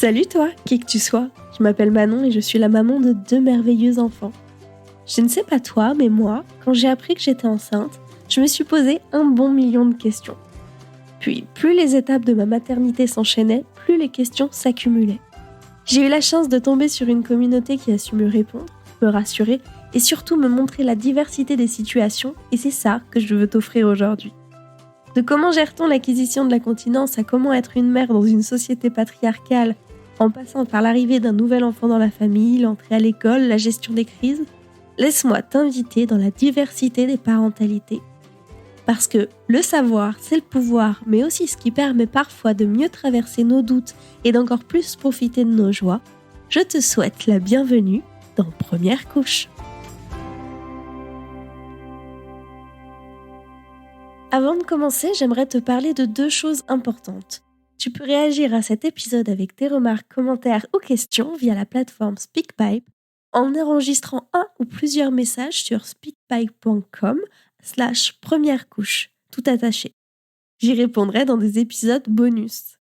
Salut toi, qui que tu sois. Je m'appelle Manon et je suis la maman de 2 merveilleux enfants. Je ne sais pas toi, mais moi, quand j'ai appris que j'étais enceinte, je me suis posé un bon million de questions. Puis, plus les étapes de ma maternité s'enchaînaient, plus les questions s'accumulaient. J'ai eu la chance de tomber sur une communauté qui a su me répondre, me rassurer et surtout me montrer la diversité des situations, et c'est ça que je veux t'offrir aujourd'hui. De comment gère-t-on l'acquisition de la continence à comment être une mère dans une société patriarcale, en passant par l'arrivée d'un nouvel enfant dans la famille, l'entrée à l'école, la gestion des crises, laisse-moi t'inviter dans la diversité des parentalités. Parce que le savoir, c'est le pouvoir, mais aussi ce qui permet parfois de mieux traverser nos doutes et d'encore plus profiter de nos joies. Je te souhaite la bienvenue dans Première Couche. Avant de commencer, j'aimerais te parler de 2 choses importantes. Tu peux réagir à cet épisode avec tes remarques, commentaires ou questions via la plateforme SpeakPipe en enregistrant un ou plusieurs messages sur speakpipe.com/première couche, tout attaché. J'y répondrai dans des épisodes bonus.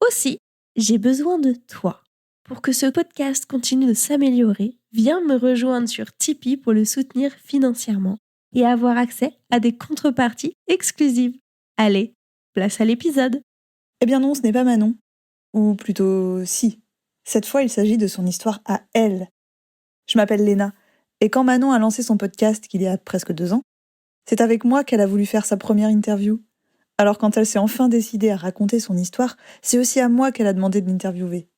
Aussi, j'ai besoin de toi. Pour que ce podcast continue de s'améliorer, viens me rejoindre sur Tipeee pour le soutenir financièrement et avoir accès à des contreparties exclusives. Allez, place à l'épisode. Eh bien non, ce n'est pas Manon. Ou plutôt, si. Cette fois, il s'agit de son histoire à elle. Je m'appelle Léna, et quand Manon a lancé son podcast il y a presque 2 ans, c'est avec moi qu'elle a voulu faire sa première interview. Alors quand elle s'est enfin décidée à raconter son histoire, c'est aussi à moi qu'elle a demandé de l'interviewer.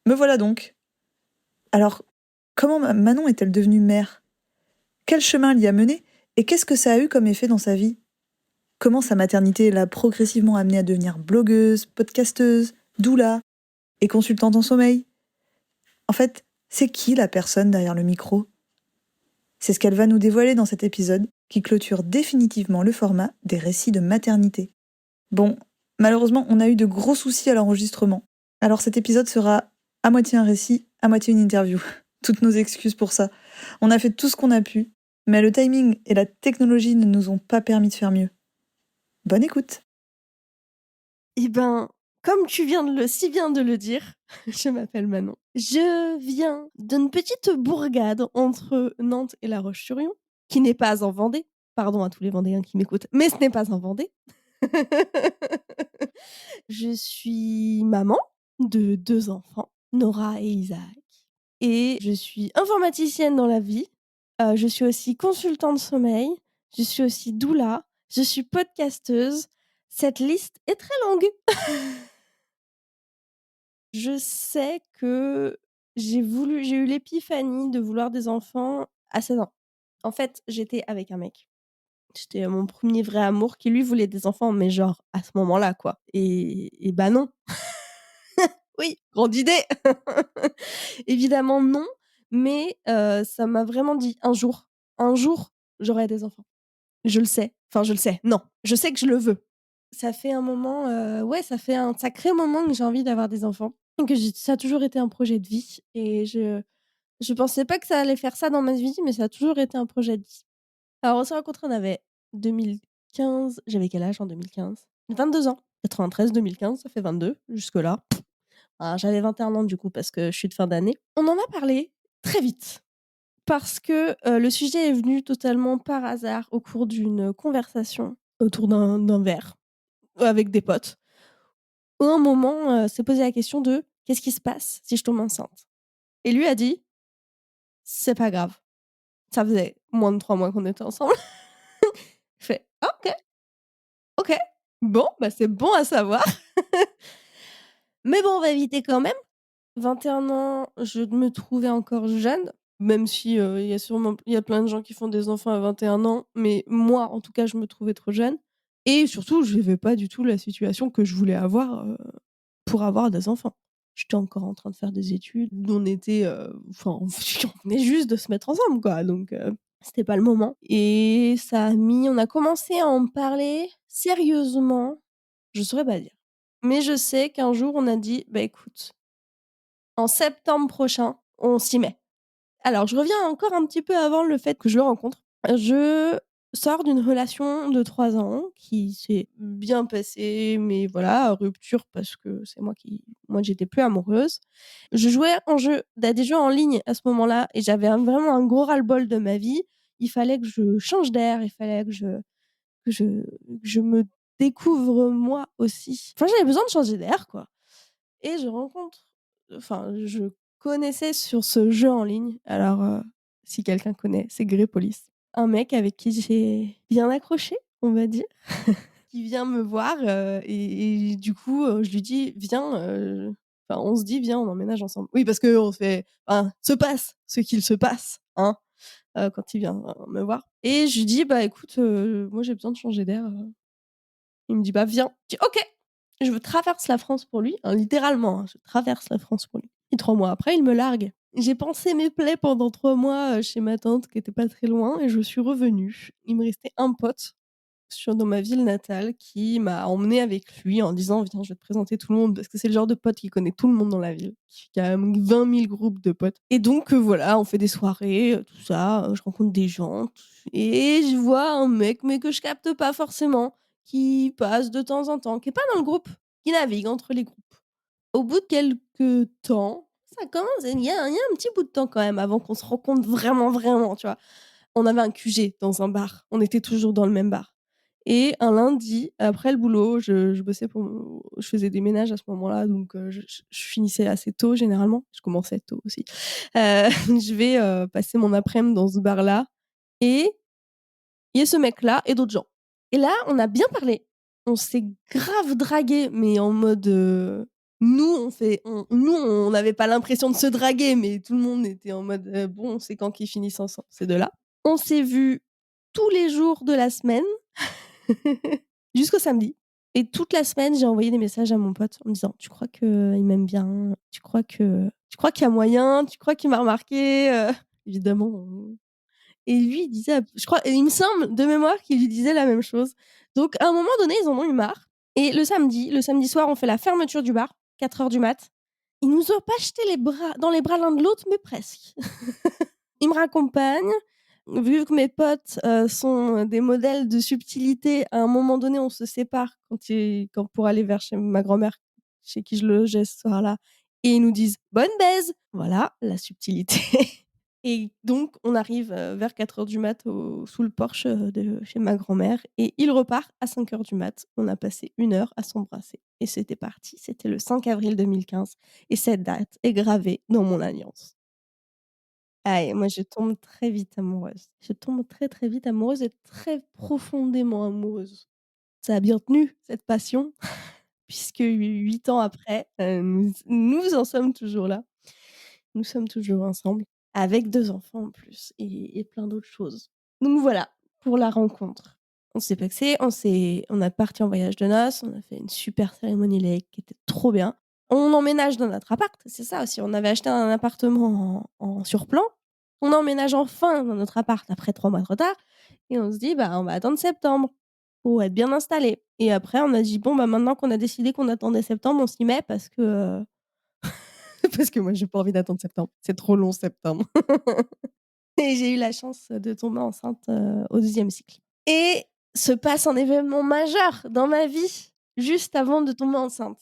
Me voilà donc. Alors, comment Manon est-elle devenue mère ? Quel chemin l'y a mené, et qu'est-ce que ça a eu comme effet dans sa vie ? Comment sa maternité l'a progressivement amenée à devenir blogueuse, podcasteuse, doula et consultante en sommeil ? En fait, c'est qui la personne derrière le micro ? C'est ce qu'elle va nous dévoiler dans cet épisode qui clôture définitivement le format des récits de maternité. Bon, malheureusement, on a eu de gros soucis à l'enregistrement. Alors cet épisode sera à moitié un récit, à moitié une interview. Toutes nos excuses pour ça. On a fait tout ce qu'on a pu, mais le timing et la technologie ne nous ont pas permis de faire mieux. Bonne écoute. Eh ben, comme tu viens si bien de le dire, je m'appelle Manon. Je viens d'une petite bourgade entre Nantes et La Roche-sur-Yon, qui n'est pas en Vendée. Pardon à tous les Vendéens qui m'écoutent, mais ce n'est pas en Vendée. Je suis maman de 2 enfants, Nora et Isaac. Et je suis informaticienne dans la vie. Je suis aussi consultante sommeil. Je suis aussi doula. Je suis podcasteuse. Cette liste est très longue. Je sais que j'ai eu l'épiphanie de vouloir des enfants à 16 ans. En fait, j'étais avec un mec. C'était mon premier vrai amour qui lui voulait des enfants, mais genre à ce moment-là, quoi. Et bah non. Oui, grande idée. Évidemment non, mais ça m'a vraiment dit un jour, j'aurai des enfants. Je le sais. Enfin, je le sais. Non, je sais que je le veux. Ça fait un moment, ça fait un sacré moment que j'ai envie d'avoir des enfants, et que ça a toujours été un projet de vie, et je pensais pas que ça allait faire ça dans ma vie, mais ça a toujours été un projet de vie. Alors on s'est rencontrés, on avait 2015. J'avais quel âge en 2015 ? 22 ans. 93, 2015, ça fait 22 jusque-là. Alors, j'avais 21 ans du coup parce que je suis de fin d'année. On en a parlé très vite parce que le sujet est venu totalement par hasard au cours d'une conversation autour d'un verre avec des potes. Où à un moment, s'est posé la question de: «Qu'est-ce qui se passe si je tombe enceinte ?» Et lui a dit: «C'est pas grave». Ça faisait moins de 3 mois qu'on était ensemble. Je fais: «Ah OK, OK. Bon, bah, c'est bon à savoir». Mais bon, on va éviter quand même. 21 ans, je me trouvais encore jeune, même si, il y a plein de gens qui font des enfants à 21 ans, mais moi, en tout cas, je me trouvais trop jeune, et surtout, je vivais pas du tout la situation que je voulais avoir, pour avoir des enfants. J'étais encore en train de faire des études, on était, on venait juste de se mettre ensemble, quoi, donc c'était pas le moment, et on a commencé à en parler sérieusement, je saurais pas dire. Mais je sais qu'un jour, on a dit: «Bah, écoute, en septembre prochain, on s'y met». Alors, je reviens encore un petit peu avant le fait que je le rencontre. Je sors d'une relation de 3 ans qui s'est bien passée, mais voilà, rupture parce que c'est moi j'étais plus amoureuse. Je jouais à des jeux en ligne à ce moment-là et j'avais vraiment un gros ras-le-bol de ma vie. Il fallait que je change d'air, il fallait que je que je me découvre moi aussi. Enfin, j'avais besoin de changer d'air, quoi. Et je connaissais sur ce jeu en ligne, alors, si quelqu'un connaît, c'est Grepolis. Un mec avec qui j'ai bien accroché, on va dire, qui vient me voir, et du coup, je lui dis: «Viens, on se dit: "Viens, on emménage ensemble"». Oui, parce qu'on fait se passe ce qu'il se passe, hein, quand il vient, me voir et je lui dis: «Bah, écoute, moi j'ai besoin de changer d'air». Il me dit: «Bah, viens». Je dis: «OK». Je traverse la France pour lui, hein, littéralement, hein, je traverse la France pour lui et 3 mois après, il me largue. J'ai pansé mes plaies pendant 3 mois, chez ma tante qui était pas très loin et je suis revenue. Il me restait un pote dans ma ville natale qui m'a emmenée avec lui en disant: «Viens, je vais te présenter tout le monde», parce que c'est le genre de pote qui connaît tout le monde dans la ville, qui a 20 000 groupes de potes et donc voilà, on fait des soirées, tout ça, je rencontre des gens et je vois un mec, mais que je capte pas forcément, qui passe de temps en temps, qui est pas dans le groupe, qui navigue entre les groupes. Au bout de quelques temps, ça commence il y a un petit bout de temps quand même avant qu'on se rencontre vraiment, vraiment, tu vois? On avait un QG dans un bar, on était toujours dans le même bar et un lundi, après le boulot, je bossais je faisais des ménages à ce moment-là, donc je finissais assez tôt généralement. Je commençais tôt aussi. Heu, je vais, passer mon après-midi dans ce bar-là et il y a ce mec-là et d'autres gens et là, on a bien parlé. On s'est grave dragués, mais en mode, on n'avait pas l'impression de se draguer, mais tout le monde était en mode, «Bon, c'est quand qu'ils finissent ensemble, ces 2 là». On s'est vus tous les jours de la semaine jusqu'au samedi et toute la semaine, j'ai envoyé des messages à mon pote en me disant: «Tu crois qu'il m'aime bien? Tu crois qu'il y a moyen? Tu crois qu'il m'a remarqué?» Évidemment, et lui, il disait je crois et il me semble de mémoire qu'il lui disait la même chose. Donc à un moment donné, ils en ont eu marre et le samedi soir, on fait la fermeture du bar, 4 heures du mat. Ils nous ont pas jeté les bras dans les bras l'un de l'autre, mais presque. Il me raccompagne. Vu que mes potes, sont des modèles de subtilité, à un moment donné, on se sépare quand pour aller vers chez ma grand-mère, chez qui je logeais ce soir-là et ils nous disent: «Bonne baise!» Voilà, la subtilité et donc on arrive, vers 4 heures du mat sous le porche, de chez ma grand-mère et il repart à 5 heures du mat. On a passé 1 heure à s'embrasser et c'était parti. C'était le 5 avril 2015 et cette date est gravée dans mon alliance. Ah et moi je tombe très vite amoureuse. Je tombe très, très vite amoureuse et très profondément amoureuse. Ça a bien tenu cette passion puisque 8 ans après, nous en sommes toujours là. Nous sommes toujours ensemble avec 2 enfants en plus et plein d'autres choses. Donc voilà, pour la rencontre. On a parti en voyage de noces, on a fait une super cérémonie laïque qui était trop bien. On emménage dans notre appart, c'est ça aussi, on avait acheté un appartement en surplomb. On emménage enfin dans notre appart après 3 mois de retard et on se dit: «Bah, on va attendre septembre pour être bien installés» et après on a dit: «Bon, bah, maintenant qu'on a décidé qu'on attendait septembre, on s'y met parce que, parce que moi j'ai pas envie d'attendre septembre. C'est trop long septembre». Et j'ai eu la chance de tomber enceinte, au 2e cycle. Et se passe un événement majeur dans ma vie, juste avant de tomber enceinte.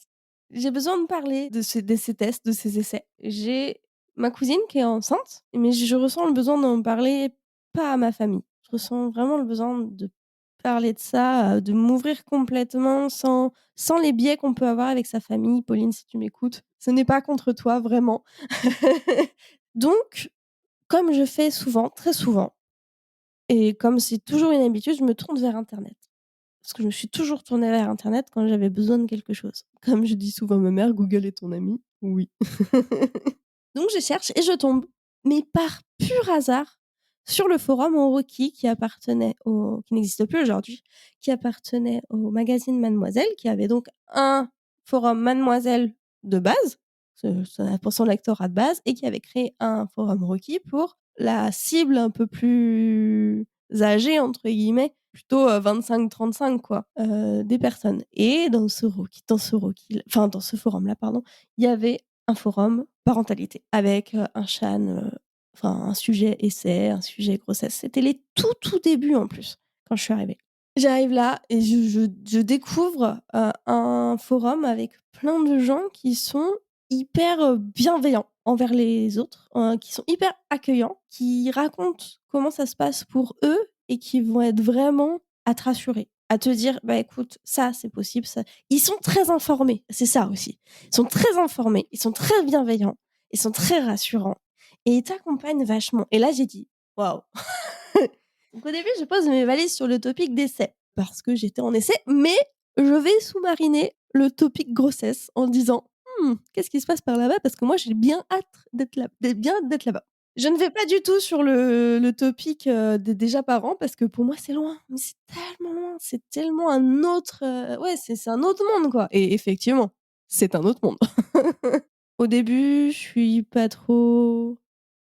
J'ai besoin de parler de ces tests, de ces essais. J'ai ma cousine qui est enceinte, mais je ressens le besoin d'en parler, pas à ma famille. Je ressens vraiment le besoin de parler de ça, de m'ouvrir complètement sans les biais qu'on peut avoir avec sa famille. Pauline, si tu m'écoutes, ce n'est pas contre toi, vraiment. Donc comme je fais souvent, très souvent et comme c'est toujours une habitude, je me tourne vers internet. Parce que je me suis toujours tournée vers internet quand j'avais besoin de quelque chose. Comme je dis souvent à ma mère: «Google est ton ami». Oui. Donc je cherche et je tombe, mais par pur hasard, sur le forum Euroki qui n'existe plus aujourd'hui, qui appartenait au magazine Mademoiselle, qui avait donc un forum Mademoiselle de base, pour son lectorat de base et qui avait créé un forum Euroki pour la cible un peu plus «âgée» entre guillemets, plutôt, 25-35 quoi, des personnes et dans ce forum-là pardon, il y avait un forum parentalité avec, un CHAN, un sujet essai, un sujet grossesse. C'était les tout, tout débuts en plus, quand je suis arrivée. J'arrive là et je découvre, un forum avec plein de gens qui sont hyper, bienveillants envers les autres, qui sont hyper accueillants, qui racontent comment ça se passe pour eux et qui vont être vraiment à te rassurer, à te dire: «Bah, écoute, ça, c'est possible, ça». Ils sont très informés, c'est ça aussi. Ils sont très informés, ils sont très bienveillants, ils sont très rassurants et ils t'accompagnent vachement et là, j'ai dit: «Waouh!» Donc au début, je pose mes valises sur le topic d'essai parce que j'étais en essai, mais je vais sous-mariner le topic grossesse en disant: qu'est-ce qui se passe par là-bas? Parce que moi, j'ai bien hâte d'être là-bas». Je ne vais pas du tout sur le topic, des déjà parents parce que pour moi, c'est loin, mais c'est tellement loin, c'est tellement un autre, ouais, c'est un autre monde, quoi et effectivement, c'est un autre monde. Au début, je suis pas trop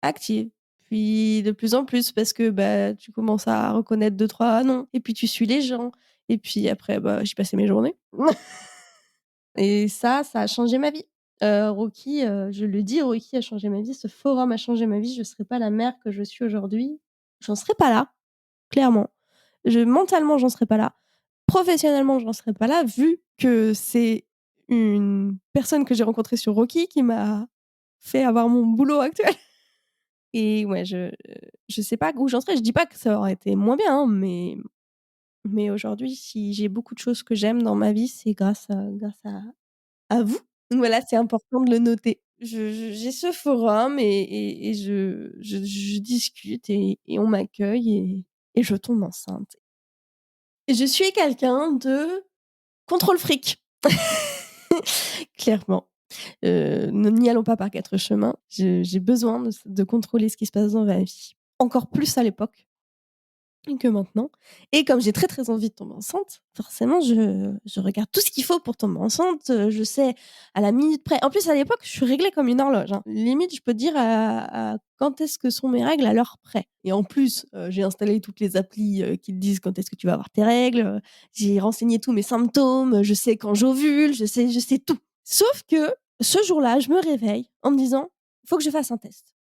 active, puis de plus en plus parce que, bah, tu commences à reconnaître deux trois noms et puis tu suis les gens et puis après, bah, j'y passais mes journées et ça a changé ma vie. Rocky, je le dis, Rocky a changé ma vie, ce forum a changé ma vie. Je serais pas la mère que je suis aujourd'hui. J'en serais pas là, clairement. Mentalement, j'en serais pas là. Professionnellement, j'en serais pas là vu que c'est une personne que j'ai rencontrée sur Rocky qui m'a fait avoir mon boulot actuel. Et ouais, je sais pas où j'en serais. Je dis pas que ça aurait été moins bien, hein, mais aujourd'hui, si j'ai beaucoup de choses que j'aime dans ma vie, c'est grâce à vous. Donc voilà, c'est important de le noter. J'ai ce forum et je discute et on m'accueille et je tombe enceinte. Et je suis quelqu'un de contrôle fric. Clairement. Ne n'y allons pas par 4 chemins. J'ai besoin de contrôler ce qui se passe dans ma vie. Encore plus à l'époque que maintenant et comme j'ai très, très envie de tomber enceinte, forcément je regarde tout ce qu'il faut pour tomber enceinte, je sais à la minute près. En plus, à l'époque, je suis réglée comme une horloge, hein. Limite, je peux dire à quand est-ce que sont mes règles à l'heure près et en plus, j'ai installé toutes les applis, qui te disent quand est-ce que tu vas avoir tes règles, j'ai renseigné tous mes symptômes, je sais quand j'ovule, je sais tout. Sauf que ce jour-là, je me réveille en me disant: «Faut que je fasse un test».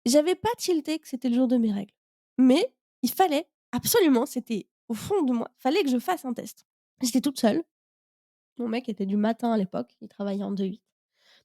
J'avais pas tilté que c'était le jour de mes règles, mais il fallait absolument, c'était au fond de moi, fallait que je fasse un test. J'étais toute seule, mon mec était du matin à l'époque, il travaillait en 2-8.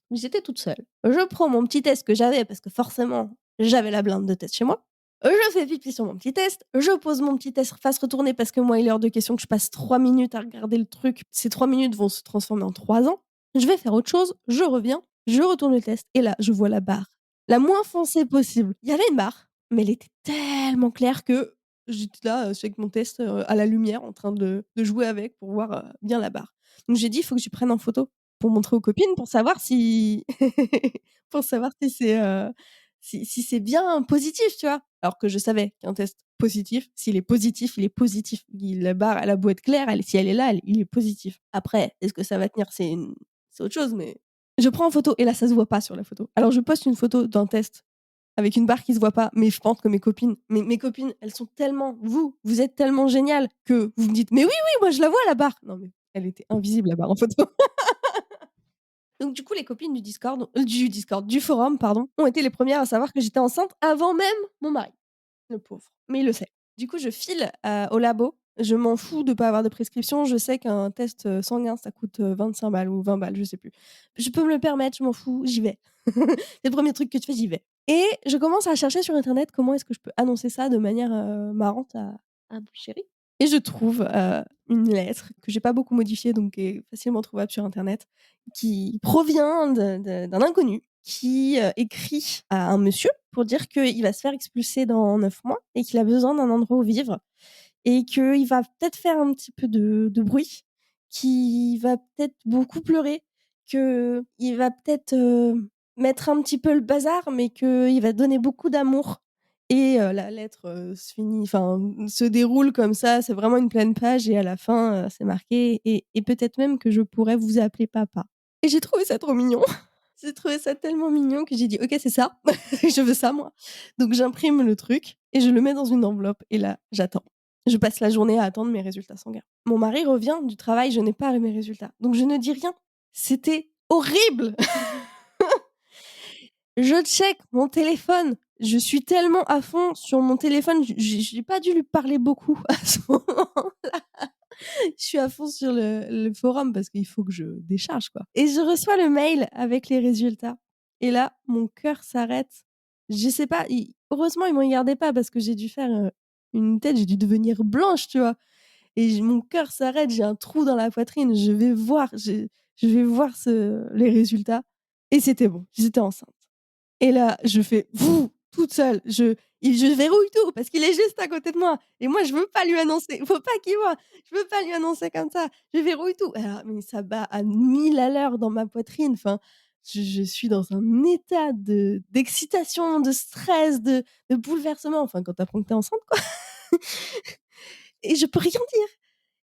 Donc j'étais toute seule. Je prends mon petit test que j'avais parce que forcément, j'avais la blinde de test chez moi. Je fais pipi sur mon petit test, je pose mon petit test face retournée parce que moi, il est hors de question que je passe 3 minutes à regarder le truc. Ces 3 minutes vont se transformer en 3 ans. Je vais faire autre chose, je reviens, je retourne le test et là, je vois la barre la moins foncée possible. Il y avait une barre, mais elle était tellement claire que j'étais là, avec mon test, à la lumière en train de jouer avec pour voir, bien la barre. Donc j'ai dit: «Il faut que je prenne en photo pour montrer aux copines pour savoir si pour savoir si c'est, si c'est bien positif», tu vois? Alors que je savais qu'un test positif, s'il est positif, il est positif. La barre, elle a beau être claire, si elle est là, il est positif. Après, est-ce que ça va tenir? C'est autre chose, mais je prends en photo et là, ça se voit pas sur la photo. Alors je poste une photo d'un test avec une barre qui se voit pas, mais je pense que mes copines, elles sont tellement vous êtes tellement géniales que vous me dites: «Mais oui, oui, moi je la vois la barre». Non, mais elle était invisible la barre en photo. Donc du coup, les copines du forum, pardon, ont été les premières à savoir que j'étais enceinte avant même mon mari, le pauvre. Mais il le sait. Du coup, je file, au labo. Je m'en fous de pas avoir de prescription. Je sais qu'un test, sanguin, ça coûte, 25 balles ou 20 balles, je sais plus. Je peux me le permettre, je m'en fous, j'y vais. C'est le premier truc que tu fais, j'y vais. Et je commence à chercher sur internet comment est-ce que je peux annoncer ça de manière, marrante à mon chéri. Et je trouve, une lettre que j'ai pas beaucoup modifiée, donc qui est facilement trouvable sur internet, qui provient d'un inconnu qui, écrit à un monsieur pour dire qu'il va se faire expulser dans 9 mois et qu'il a besoin d'un endroit où vivre et qu'il va peut-être faire un petit peu de bruit, qu'il va peut-être beaucoup pleurer, qu'il va peut-être, mettre un petit peu le bazar, mais qu'il va donner beaucoup d'amour et la lettre, se déroule comme ça, c'est vraiment une pleine page et à la fin, c'est marqué: «Et peut-être même que je pourrais vous appeler papa». Et j'ai trouvé ça trop mignon. J'ai trouvé ça tellement mignon que j'ai dit: «OK, c'est ça, je veux ça moi». Donc j'imprime le truc et je le mets dans une enveloppe et là, j'attends. Je passe la journée à attendre mes résultats sanguins. Mon mari revient du travail, je n'ai pas mes résultats. Donc je ne dis rien. C'était horrible! Je check mon téléphone, je suis tellement à fond sur mon téléphone, j'ai pas dû lui parler beaucoup à ce moment-là. Je suis à fond sur le forum parce qu'il faut que je décharge, quoi, et je reçois le mail avec les résultats et là, mon cœur s'arrête. Je sais pas, i heureusement, ils me regardaient pas parce que j'ai dû faire, une tête, j'ai dû devenir blanche, tu vois? Et mon cœur s'arrête, j'ai un trou dans la poitrine, je vais voir les résultats et c'était bon, j'étais enceinte. Et là, je fais: «Vouh!» toute seule, je verrouille tout parce qu'il est juste à côté de moi et moi je veux pas lui annoncer, il faut pas qu'il voie, je veux pas lui annoncer comme ça. Je verrouille tout et alors mais ça bat à 1000 à l'heure dans ma poitrine, enfin, je suis dans un état d'excitation, de stress, de bouleversement, enfin quand tu apprends que tu es enceinte, quoi. Et je peux rien dire.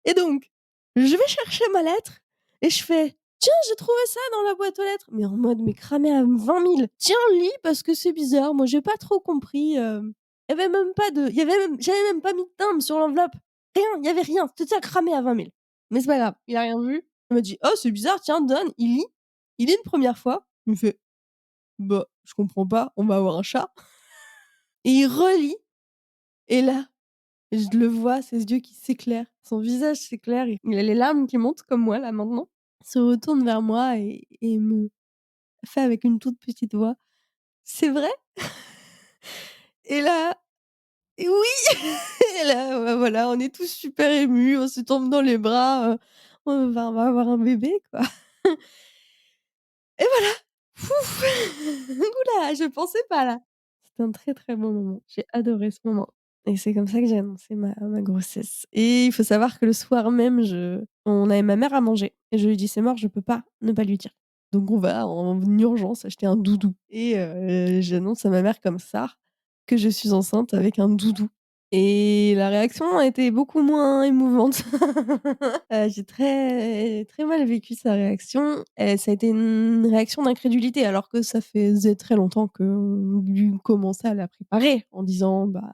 Et donc, je vais chercher ma lettre et je fais: «Tiens, j'ai trouvé ça dans la boîte aux lettres», mais en mode, mais cramé à 20 000. «Tiens, lis parce que c'est bizarre, moi j'ai pas trop compris», j'avais même pas mis de timbre sur l'enveloppe. Rien, il y avait rien, c'était à cramer à 20 000. Mais c'est pas grave, il a rien vu. Il m'a dit: «Oh, c'est bizarre, tiens, donne». Il lit une première fois, il me fait: «Bah, je comprends pas, on va avoir un chat», et il relit et là, je le vois, ses yeux qui s'éclairent, son visage s'éclaire, il a les larmes qui montent comme moi là maintenant. Il se retourne vers moi et me fait avec une toute petite voix: «C'est vrai?» Et là, et oui! Et là, bah, voilà, on est tous super émus, on se tombe dans les bras, on va avoir un bébé, quoi. Et voilà! Ouf! Ouh là, je pensais pas là. C'était un très, très bon moment. J'ai adoré ce moment et c'est comme ça que j'ai annoncé ma grossesse et il faut savoir que le soir même, je on avait ma mère à manger et je lui ai dit: «C'est mort, je peux pas ne pas lui dire». Donc on va en urgence acheter un doudou et j'annonce à ma mère comme ça que je suis enceinte avec un doudou et la réaction a été beaucoup moins émouvante. J'ai très très mal vécu sa réaction et ça a été une réaction d'incrédulité alors que ça faisait très longtemps qu'on lui commençait à la préparer en disant, bah,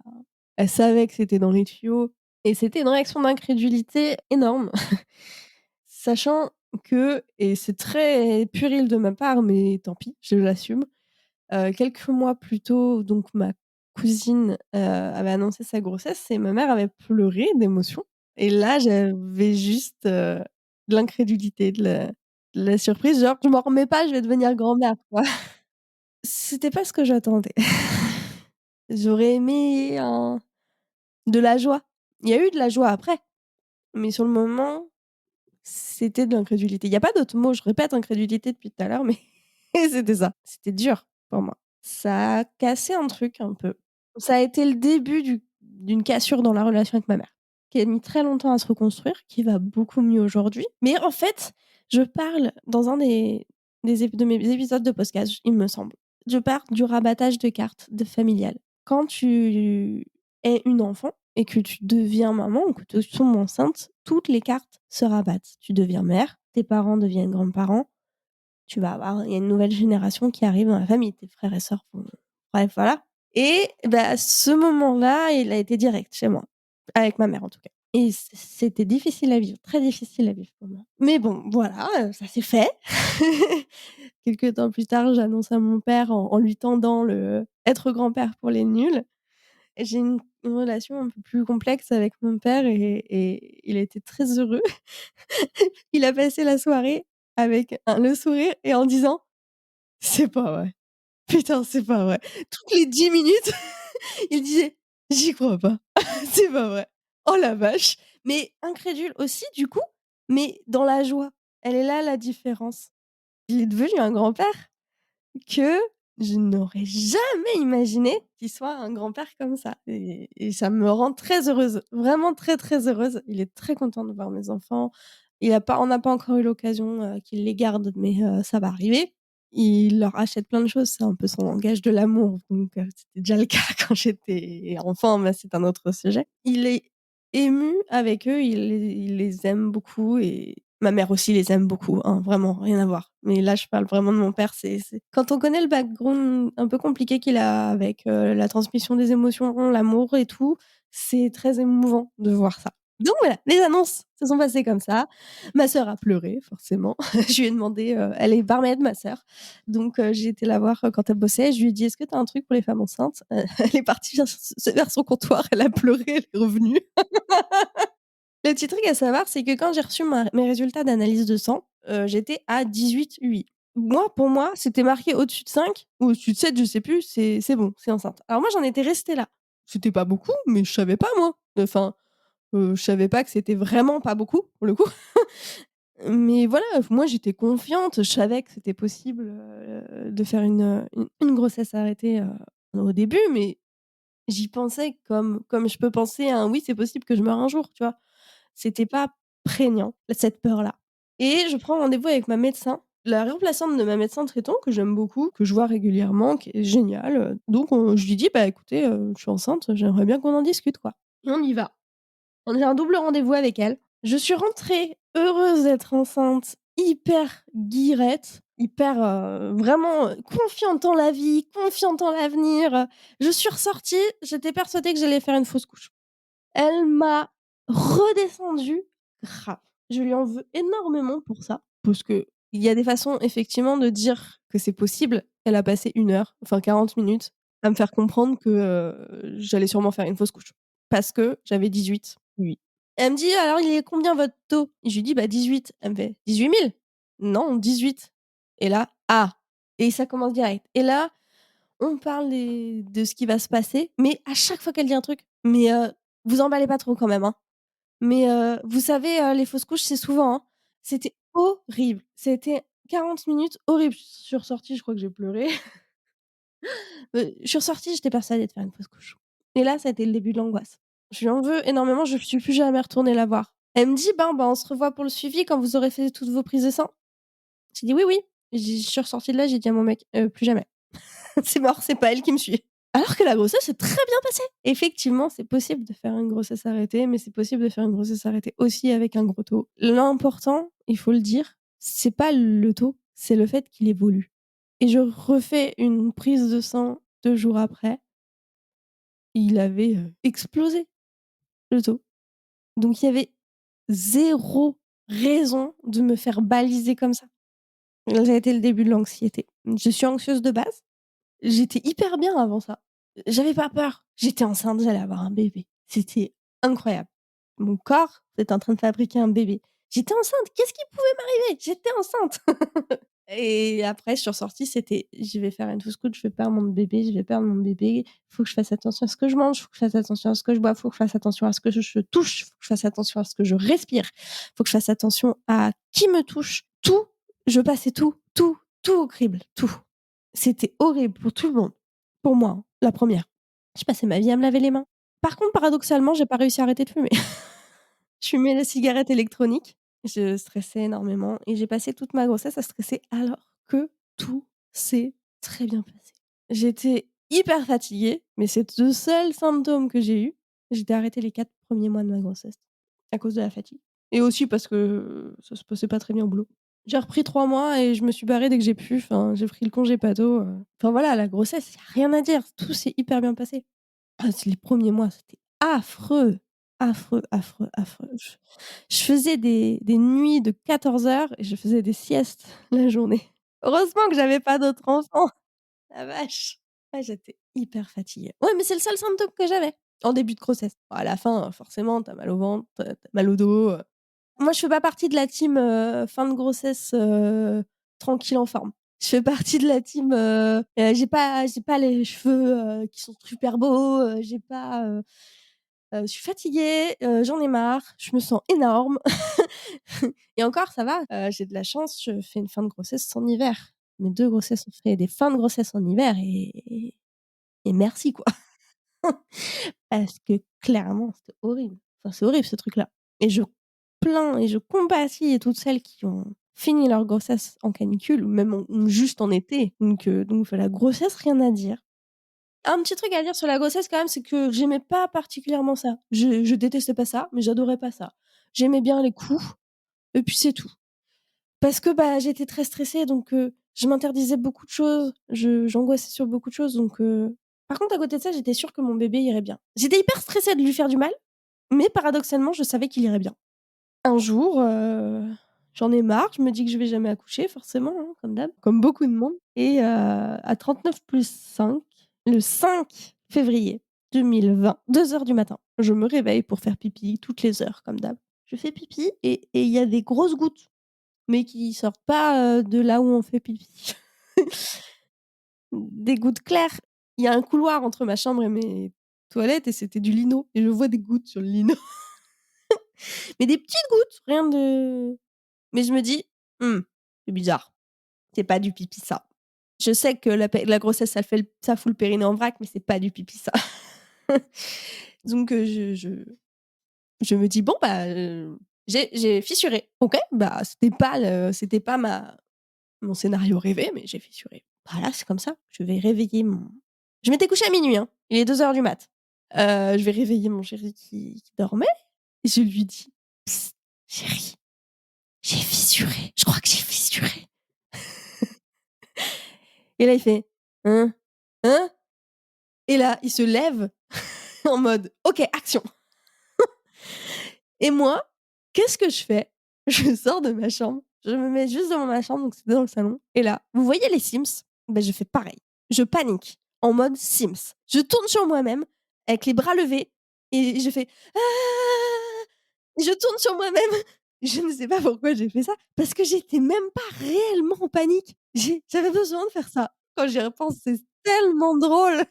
elle savait que c'était dans les tuyaux et c'était une réaction d'incrédulité énorme. Sachant que, et c'est très puéril de ma part, mais tant pis, je l'assume, quelques mois plus tôt, donc ma cousine, avait annoncé sa grossesse et ma mère avait pleuré d'émotion et là, j'avais juste, de l'incrédulité, de la surprise, genre: «Je m'en remets pas, je vais devenir grand-mère», quoi. C'était pas ce que j'attendais. J'aurais aimé de la joie. Il y a eu de la joie après, mais sur le moment, c'était de l'incrédulité. Il y a pas d'autre mot, je répète incrédulité depuis tout à l'heure, mais c'était ça. C'était dur pour moi. Ça a cassé un truc un peu. Ça a été le début d'une cassure dans la relation avec ma mère, qui a mis très longtemps à se reconstruire, qui va beaucoup mieux aujourd'hui. Mais en fait, je parle dans un de mes épisodes de podcast, il me semble. Je parle du rabattage de cartes de familiales. Quand tu es une enfant et que tu deviens maman ou que tu tombes enceinte, toutes les cartes se rabattent. Tu deviens mère, tes parents deviennent grands-parents, il y a une nouvelle génération qui arrive dans la famille, tes frères et sœurs vont, bref, voilà. Et bah, ce moment-là, il a été direct chez moi, avec ma mère en tout cas. Et c'était difficile à vivre, très difficile à vivre pour moi. Mais bon, voilà, ça s'est fait. Quelque temps plus tard, j'annonce à mon père en lui tendant le être grand-père pour les nuls. Et j'ai une relation un peu plus complexe avec mon père et il a été très heureux. Il a passé la soirée avec le sourire et en disant: «C'est pas vrai. Putain, c'est pas vrai». Toutes les 10 minutes, il disait: «J'y crois pas. C'est pas vrai. Oh la vache!» Mais incrédule aussi du coup, mais dans la joie. Elle est là la différence. Il est devenu un grand-père que je n'aurais jamais imaginé qu'il soit un grand-père comme ça et ça me rend très heureuse, vraiment très, très heureuse. Il est très content de voir mes enfants. On n'a pas encore eu l'occasion, qu'il les garde, mais ça va arriver. Il leur achète plein de choses, c'est un peu son langage de l'amour, donc c'était déjà le cas quand j'étais enfant, mais c'est un autre sujet. Il est ému avec eux, il les aime beaucoup et ma mère aussi les aime beaucoup, hein, vraiment, rien à voir. Mais là, je parle vraiment de mon père, c'est quand on connaît le background un peu compliqué qu'il a avec, la transmission des émotions, l'amour et tout, c'est très émouvant de voir ça. Donc voilà, les annonces se sont passées comme ça. Ma sœur a pleuré forcément. Je lui ai demandé, elle est barmaid ma sœur, donc j'ai été la voir, quand elle bossait. Je lui ai dit: «Est-ce que tu as un truc pour les femmes enceintes?» Elle est partie vers son comptoir, elle a pleuré, elle est revenue. Le petit truc à savoir, c'est que quand j'ai reçu ma mes résultats d'analyse de sang, j'étais à 18,8. Pour moi, c'était marqué au-dessus de 5 ou au-dessus de 7, je sais plus, c'est bon, c'est enceinte. Alors moi, j'en étais restée là. C'était pas beaucoup, mais je savais pas moi. Enfin, je savais pas que c'était vraiment pas beaucoup, pour le coup. Mais voilà, moi j'étais confiante, je savais que c'était possible, de faire une grossesse arrêtée, au début, mais j'y pensais comme je peux penser à un: «Oui, c'est possible que je meure un jour», tu vois? C'était pas prégnant, cette peur-là, et je prends rendez-vous avec ma médecin, la remplaçante de ma médecin traitant que j'aime beaucoup, que je vois régulièrement, qui est géniale, donc je lui dis: «Bah écoutez, je suis enceinte, j'aimerais bien qu'on en discute, quoi», et on y va. On a un double rendez-vous avec elle. Je suis rentrée heureuse d'être enceinte, hyper guillerette, hyper, vraiment, confiante en la vie, confiante en l'avenir. Je suis ressortie, j'étais persuadée que j'allais faire une fausse couche. Elle m'a redescendue grave. Je lui en veux énormément pour ça, parce qu'il y a des façons effectivement de dire que c'est possible. Elle a passé 1 heure, enfin 40 minutes, à me faire comprendre que, j'allais sûrement faire une fausse couche. Parce que j'avais 18. Oui. Elle me dit: «Alors il est combien votre taux?» Je lui dis: «Bah 18». Elle me fait: 18 000. «Non, 18». Et là, ah! Et ça commence direct. Et là, on parle de ce qui va se passer, mais à chaque fois qu'elle dit un truc: «Mais, vous emballez pas trop quand même, hein. Mais, vous savez, les fausses couches, c'est souvent, hein». C'était horrible. C'était 40 minutes horribles. Je suis ressortie, je crois que j'ai pleuré. Je suis ressortie, j'étais persuadée de faire une fausse couche. Et là, ça a été le début de l'angoisse. Je lui en veux énormément, je suis plus jamais retournée la voir. Elle me dit: «Ben, on se revoit pour le suivi quand vous aurez fait toutes vos prises de sang». J'ai dit: «Oui, oui». Je suis ressortie de là, j'ai dit à mon mec: plus jamais. C'est mort, c'est pas elle qui me suit». Alors que la grossesse s'est très bien passée. Effectivement, c'est possible de faire une grossesse arrêtée, mais c'est possible de faire une grossesse arrêtée aussi avec un gros taux. L'important, il faut le dire, c'est pas le taux, c'est le fait qu'il évolue. Et je refais une prise de sang 2 jours après, il avait, explosé le taux. Donc il y avait zéro raison de me faire baliser comme ça. Ça a été le début de l'anxiété. Je suis anxieuse de base. J'étais hyper bien avant ça. J'avais pas peur. J'étais enceinte, j'allais avoir un bébé. C'était incroyable. Mon corps était en train de fabriquer un bébé. J'étais enceinte, qu'est-ce qui pouvait m'arriver? J'étais enceinte. Et après je suis ressortie, c'était: «Je vais faire une fausse couche, je vais perdre mon bébé, je vais perdre mon bébé. Faut que je fasse attention à ce que je mange, faut que je fasse attention à ce que je bois, faut que je fasse attention à ce que je touche, faut que je fasse attention à ce que je respire, faut que je fasse attention à qui me touche». Tout, je passais tout au crible, tout. C'était horrible pour tout le monde. Pour moi, hein, la première. Je passais ma vie à me laver les mains. Par contre, paradoxalement, j'ai pas réussi à arrêter de fumer. Je fumais la cigarette électronique, je stressais énormément et j'ai passé toute ma grossesse à stresser alors que tout s'est très bien passé. J'étais hyper fatiguée, mais c'est le seul symptôme que j'ai eu. J'étais arrêtée les 4 premiers mois de ma grossesse à cause de la fatigue et aussi parce que ça se passait pas très bien au boulot. J'ai repris 3 mois et je me suis barrée dès que j'ai pu, enfin, j'ai pris le congé pato, enfin voilà, la grossesse, y a rien à dire, tout s'est hyper bien passé. Ah, c'est les premiers mois, c'était affreux, affreux, affreux, affreux. Je faisais des nuits de 14 heures et je faisais des siestes la journée. Heureusement que j'avais pas d'autres enfants, la vache. Ouais, j'étais hyper fatiguée. Ouais, mais c'est le seul symptôme que j'avais en début de grossesse. À la fin, forcément, tu as mal au ventre, tu as mal au dos. Moi, je fais pas partie de la team, fin de grossesse, tranquille en forme. Je fais partie de la team, j'ai pas les cheveux, qui sont super beaux, j'ai pas, je suis fatiguée, j'en ai marre, je me sens énorme et encore ça va, j'ai de la chance, je fais une fin de grossesse en hiver. Mes 2 grossesses ont fait des fins de grossesse en hiver et merci quoi. Parce que clairement, c'était horrible. Enfin, c'est horrible ce truc-là et je plains et je compatis toutes celles qui ont fini leur grossesse en canicule ou même ou juste en été. Donc la grossesse, rien à dire. Un petit truc à dire sur la grossesse quand même, c'est que j'aimais pas particulièrement ça. Je détestais pas ça, mais j'adorais pas ça. J'aimais bien les coups et puis c'est tout. Parce que, bah, j'étais très stressée donc je m'interdisais beaucoup de choses, j'angoissais sur beaucoup de choses donc par contre à côté de ça, j'étais sûre que mon bébé irait bien. J'étais hyper stressée de lui faire du mal, mais paradoxalement, je savais qu'il irait bien. Un jour, j'en ai marre, je me dis que je vais jamais accoucher forcément, hein, comme d'hab, comme beaucoup de monde et à 39+5, le 5 février 2020, 2:00 du matin, je me réveille pour faire pipi toutes les heures comme d'hab. Je fais pipi et il y a des grosses gouttes, mais qui sortent pas, de là où on fait pipi. Des gouttes claires. Il y a un couloir entre ma chambre et mes toilettes et c'était du lino et je vois des gouttes sur le lino. Mais des petites gouttes, rien de mais je me dis: «Mmh, c'est bizarre, c'est pas du pipi ça». Je sais que la grossesse ça fout le périnée en vrac, mais c'est pas du pipi ça. Donc je me dis: «Bon bah, j'ai fissuré. OK, bah, c'était pas mon scénario rêvé, mais j'ai fissuré. Voilà, c'est comme ça. Je vais réveiller mon» je m'étais couchée à minuit, hein, il est 2:00 du mat. Je vais réveiller mon chéri qui dormait et je lui dis: «Psst, chéri, j'ai fissuré, je crois que j'ai fissuré». Et là, il fait: «Hein? Hein?» et là, il se lève en mode: «OK, action!» et moi, qu'est-ce que je fais? Je sors de ma chambre, je me mets juste devant ma chambre, donc c'était dans le salon et là, vous voyez les Sims? Ben je fais pareil. Je panique en mode Sims. Je tourne sur moi-même avec les bras levés et je fais: «Ah!» je tourne sur moi-même. Je ne sais pas pourquoi j'ai fait ça, parce que j'étais même pas réellement en panique. J'avais besoin de faire ça. Quand j'y repense, c'est tellement drôle.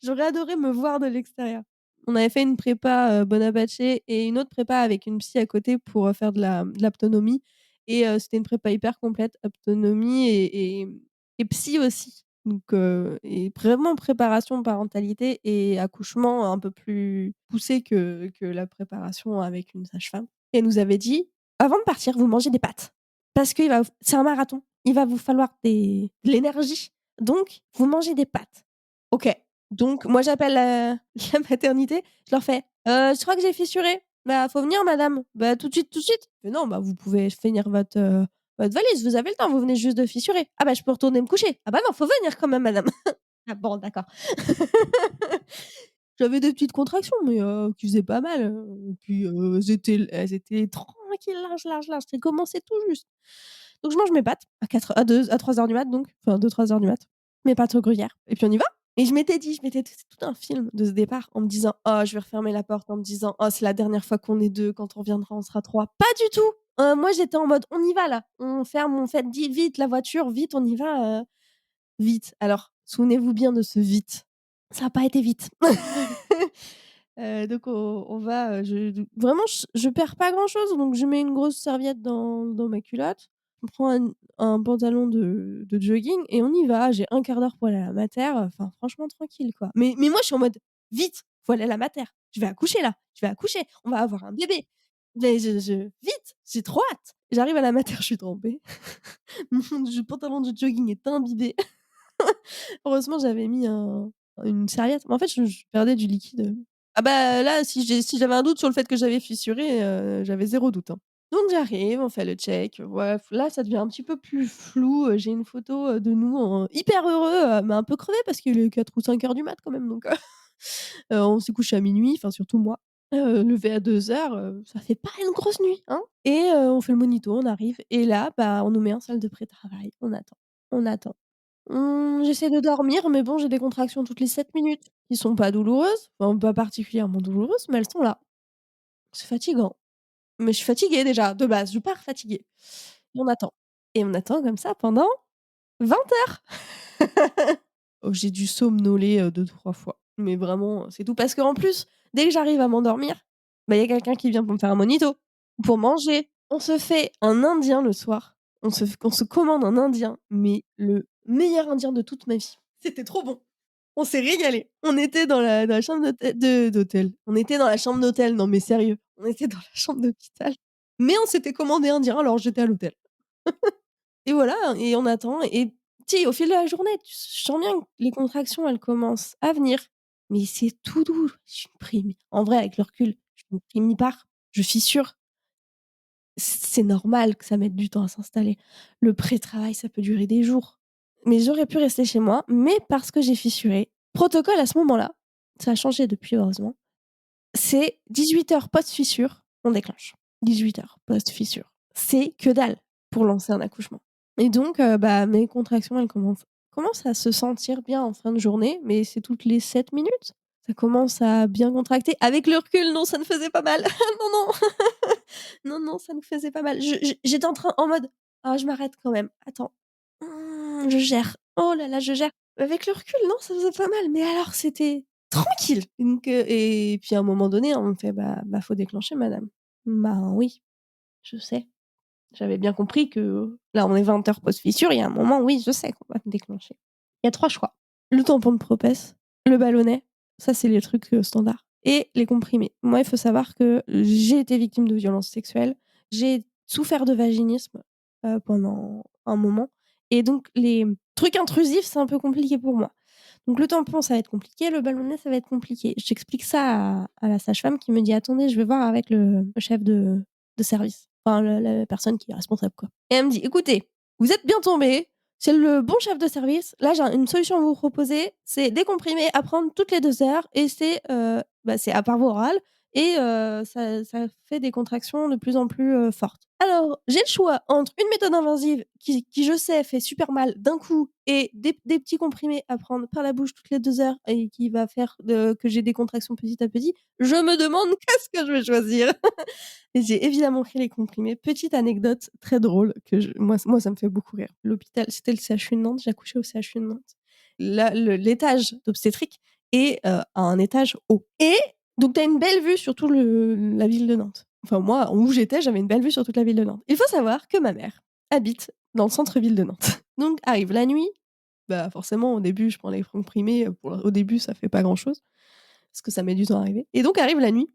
J'aurais adoré me voir de l'extérieur. On avait fait une prépa, Bonaparte et une autre prépa avec une psy à côté pour, faire de l'aptonomie et c'était une prépa hyper complète, aptonomie et psy aussi. Donc et vraiment préparation parentalité et accouchement un peu plus poussé que la préparation avec une sage-femme. Et elle nous avait dit: «Avant de partir, vous mangez des pâtes parce qu'il va c'est un marathon, il va vous falloir de l'énergie, donc vous mangez des pâtes». OK. Donc moi j'appelle la la maternité, je leur fais: Je crois que j'ai fissuré. Bah, faut venir madame». «Bah, tout de suite, tout de suite». «Mais non, bah, vous pouvez finir votre valise, vous avez le temps, vous venez juste de fissurer». «Ah bah, je peux retourner me coucher». «Ah bah non, faut venir quand même madame». «Ah bon, d'accord». J'avais des petites contractions, mais qui faisaient pas mal, et puis, elles étaient tranquilles, larges, larges, larges. Ça commençait tout juste. Donc je mange mes pâtes à 3:00 du mat donc, enfin 2-3:00 du mat. Mes pâtes au gruyère et puis on y va et je m'étais c'est tout un film de ce départ en me disant: «Oh, je vais refermer la porte», en me disant: «Oh, c'est la dernière fois qu'on est 2, quand on reviendra, on sera 3». Pas du tout! Moi, j'étais en mode: «On y va là, on fait vite la voiture, vite, on y va, vite». Alors, souvenez-vous bien de ce vite. Ça a pas été vite. Donc on va, vraiment je perds pas grand chose, donc je mets une grosse serviette dans ma culotte. On prend un pantalon de jogging et on y va. J'ai un quart d'heure pour aller à la mater, enfin franchement tranquille quoi. Mais moi je suis en mode: «Vite, faut aller à la mater. Je vais accoucher là, je vais accoucher, on va avoir un bébé». Mais vite, j'ai trop hâte. J'arrive à la mater, je suis trempée. Mon pantalon de jogging est imbibé. Heureusement, j'avais mis une serviette. Mais en fait, je perdais du liquide, ah bah, là, si j'avais un doute sur le fait que j'avais fissuré, j'avais 0 doute, hein. Donc j'arrive, on fait le check, ouais, là, ça devient un petit peu plus flou, j'ai une photo, de nous en hyper heureux, mais un peu crevés parce qu'il est 4 ou 5:00 du mat quand même, donc on s'est couchés à minuit, enfin surtout moi, levé à 2:00, ça fait pas une grosse nuit, hein et on fait le monito, on arrive et là, bah, on nous met en salle de pré-travail, on attend, on attend. J'essaie de dormir, mais bon, j'ai des contractions toutes les 7 minutes qui sont pas douloureuses, enfin pas particulièrement douloureuses, mais elles sont là. C'est fatigant. Mais je suis fatiguée déjà, de base, je pars fatiguée. Et on attend. Et on attend comme ça pendant 20 heures. Oh, j'ai dû somnoler, 2-3 fois. Mais vraiment, c'est tout. Parce qu'en plus, dès que j'arrive à m'endormir, bah, il y a quelqu'un qui vient pour me faire un monito, pour manger. On se fait un indien le soir. On se commande un indien, mais le meilleur indien de toute ma vie. C'était trop bon. On s'est régalés. On était dans la chambre d'hôtel. On était dans la chambre d'hôtel, non mais sérieux, on était dans la chambre d'hôpital, mais on s'était commandé indien alors j'étais à l'hôtel et voilà et on attend et tu sais, au fil de la journée, je sens bien que les contractions, elles commencent à venir, mais c'est tout doux. Je suis pris en vrai, avec le recul, je suis pris mi-part, je fissure. C'est normal que ça mette du temps à s'installer. Le pré-travail, ça peut durer des jours. Mais j'aurais pu rester chez moi, mais parce que j'ai fissuré, protocole à ce moment-là, ça a changé depuis heureusement, C'est 18 heures post-fissure, on déclenche. 18 heures post-fissure. C'est que dalle pour lancer un accouchement et donc mes contractions, elles commencent à se sentir bien en fin de journée, mais c'est toutes les 7 minutes. Ça commence à bien contracter. Avec le recul, non, ça ne faisait pas mal. Non, non. Non, non, ça ne faisait pas mal. J'étais en mode: «Ah, je m'arrête quand même. Attends, je gère. Oh là là, je gère». Avec le recul, non, ça faisait pas mal, mais alors c'était tranquille. Donc et puis à un moment donné, on me fait: «Bah, faut déclencher madame». «Bah oui, je sais». J'avais bien compris que là, on est 20 heures post-fissure, il y a un moment, oui, je sais qu'on va me déclencher. Il y a 3 choix: le tampon de Propess, le ballonnet, ça c'est les trucs, standards et les comprimés. Moi, il faut savoir que j'ai été victime de violences sexuelles, j'ai souffert de vaginisme, pendant un moment et donc les trucs intrusifs, c'est un peu compliqué pour moi. Donc le tampon, ça va être compliqué, le ballonnet, ça va être compliqué. J'explique ça à la sage-femme qui me dit: «Attendez, je vais voir avec le chef de service, enfin le la personne qui est responsable, quoi». Et elle me dit: «Écoutez, vous êtes bien tombés, c'est le bon chef de service. Là, j'ai une solution à vous proposer, c'est des comprimés à prendre toutes les 2 heures et c'est à par voie orale et ça fait des contractions de plus en plus, fortes. Alors, j'ai le choix entre une méthode invasive qui je sais fait super mal d'un coup et des petits comprimés à prendre par la bouche toutes les 2 heures et qui va faire que j'ai des contractions petit à petit. Je me demande qu'est-ce que je vais choisir?» Et j'ai évidemment pris les comprimés. Petite anecdote très drôle que moi ça me fait beaucoup rire. L'hôpital, c'était le CHU de Nantes, j'ai accouché au CHU de Nantes. L'étage d'obstétrique est, à un étage haut et donc tu as une belle vue sur tout la ville de Nantes. Enfin moi, où j'étais, j'avais une belle vue sur toute la ville de Nantes. Il faut savoir que ma mère habite dans le centre-ville de Nantes. Donc arrive la nuit, bah, forcément au début je prends les comprimés, au début ça fait pas grand-chose, parce que ça met du temps à arriver et donc arrive la nuit,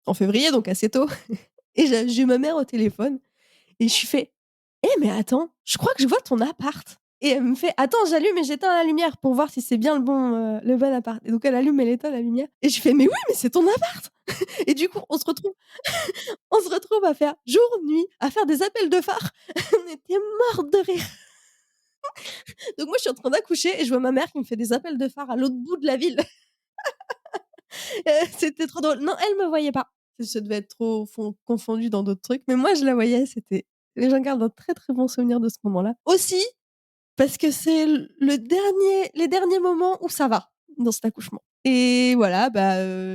en février donc assez tôt et j'ai ma mère au téléphone et je lui fais: «Eh mais attends, je crois que je vois ton appart» et elle me fait: «Attends, j'allume et j'éteins la lumière pour voir si c'est bien le bon appart» et donc elle allume, elle éteint la lumière et je fais: «Mais oui, mais c'est ton appart!» Et du coup, on se retrouve à faire jour, nuit, à faire des appels de phare. On était mortes de rire. Donc moi, je suis en train d'accoucher et je vois ma mère qui me fait des appels de phare à l'autre bout de la ville. C'était trop drôle. Non, elle me voyait pas. Ça devait être trop confondu dans d'autres trucs, mais moi, je la voyais, j'en garde un très, très bon souvenir de ce moment-là. Aussi, parce que c'est les derniers moments où ça va dans cet accouchement et voilà,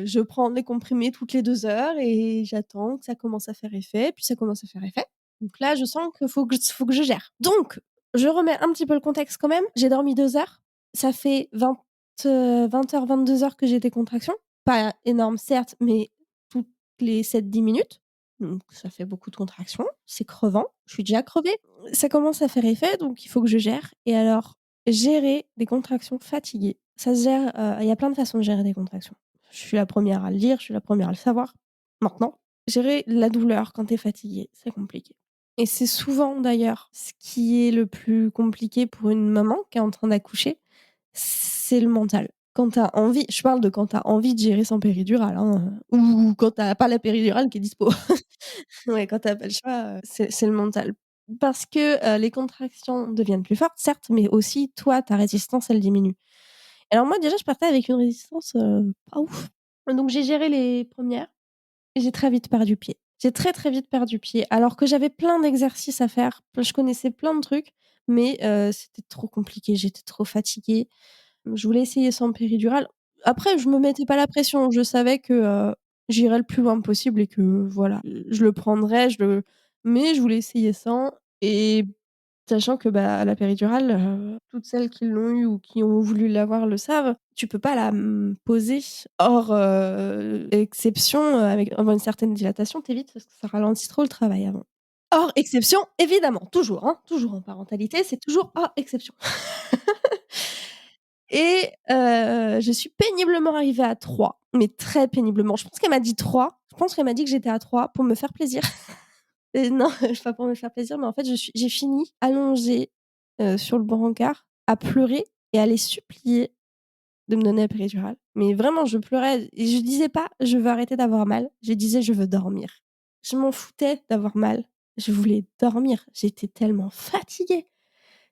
je prends les comprimés toutes les 2 heures et j'attends que ça commence à faire effet, puis ça commence à faire effet. Donc là, je sens qu'il faut que je gère. Donc je remets un petit peu le contexte quand même. J'ai dormi 2 heures. Ça fait 20h, 22h que j'ai des contractions. Pas énorme certes, mais toutes les 7-10 minutes. Donc ça fait beaucoup de contractions. C'est crevant. Je suis déjà crevée. Ça commence à faire effet, donc il faut que je gère et alors gérer des contractions fatiguées, ça se gère, il y a plein de façons de gérer des contractions. Je suis la première à le dire, je suis la première à le savoir. Maintenant, gérer la douleur quand tu es fatigué, c'est compliqué et c'est souvent d'ailleurs ce qui est le plus compliqué pour une maman qui est en train d'accoucher, c'est le mental. Quand tu as envie je parle de quand tu as envie de gérer sans péridurale, hein, ou quand tu as pas la péridurale qui est dispo. Ouais, quand tu as pas le choix, c'est le mental. Parce que, les contractions deviennent plus fortes, certes, mais aussi toi, ta résistance, elle diminue. Alors moi, déjà, je partais avec une résistance, pas ouf. Donc j'ai géré les premières et j'ai très vite perdu pied. J'ai très, très vite perdu pied, alors que j'avais plein d'exercices à faire. Je connaissais plein de trucs, mais c'était trop compliqué, j'étais trop fatiguée. Je voulais essayer sans péridurale. Après, je me mettais pas la pression. Je savais que, j'irais le plus loin possible et que voilà, je le prendrais, mais je voulais essayer sans et sachant que, la péridurale, toutes celles qui l'ont eu ou qui ont voulu l'avoir le savent, tu peux pas la, poser hors, exception, avec avant une certaine dilatation, tu évites parce que ça ralentit trop le travail avant. Hors exception, évidemment, toujours, hein, toujours en parentalité, c'est toujours hors exception. Et je suis péniblement arrivée à 3, mais très péniblement. Je pense qu'elle m'a dit 3. Je pense qu'elle m'a dit que j'étais à 3 pour me faire plaisir. Et non, pas pour me faire plaisir, mais en fait, j'ai fini allongée, sur le brancard à pleurer et à les supplier de me donner la péridurale. Mais vraiment, je pleurais et je disais pas: «Je veux arrêter d'avoir mal», je disais: «Je veux dormir». Je m'en foutais d'avoir mal, je voulais dormir. J'étais tellement fatiguée.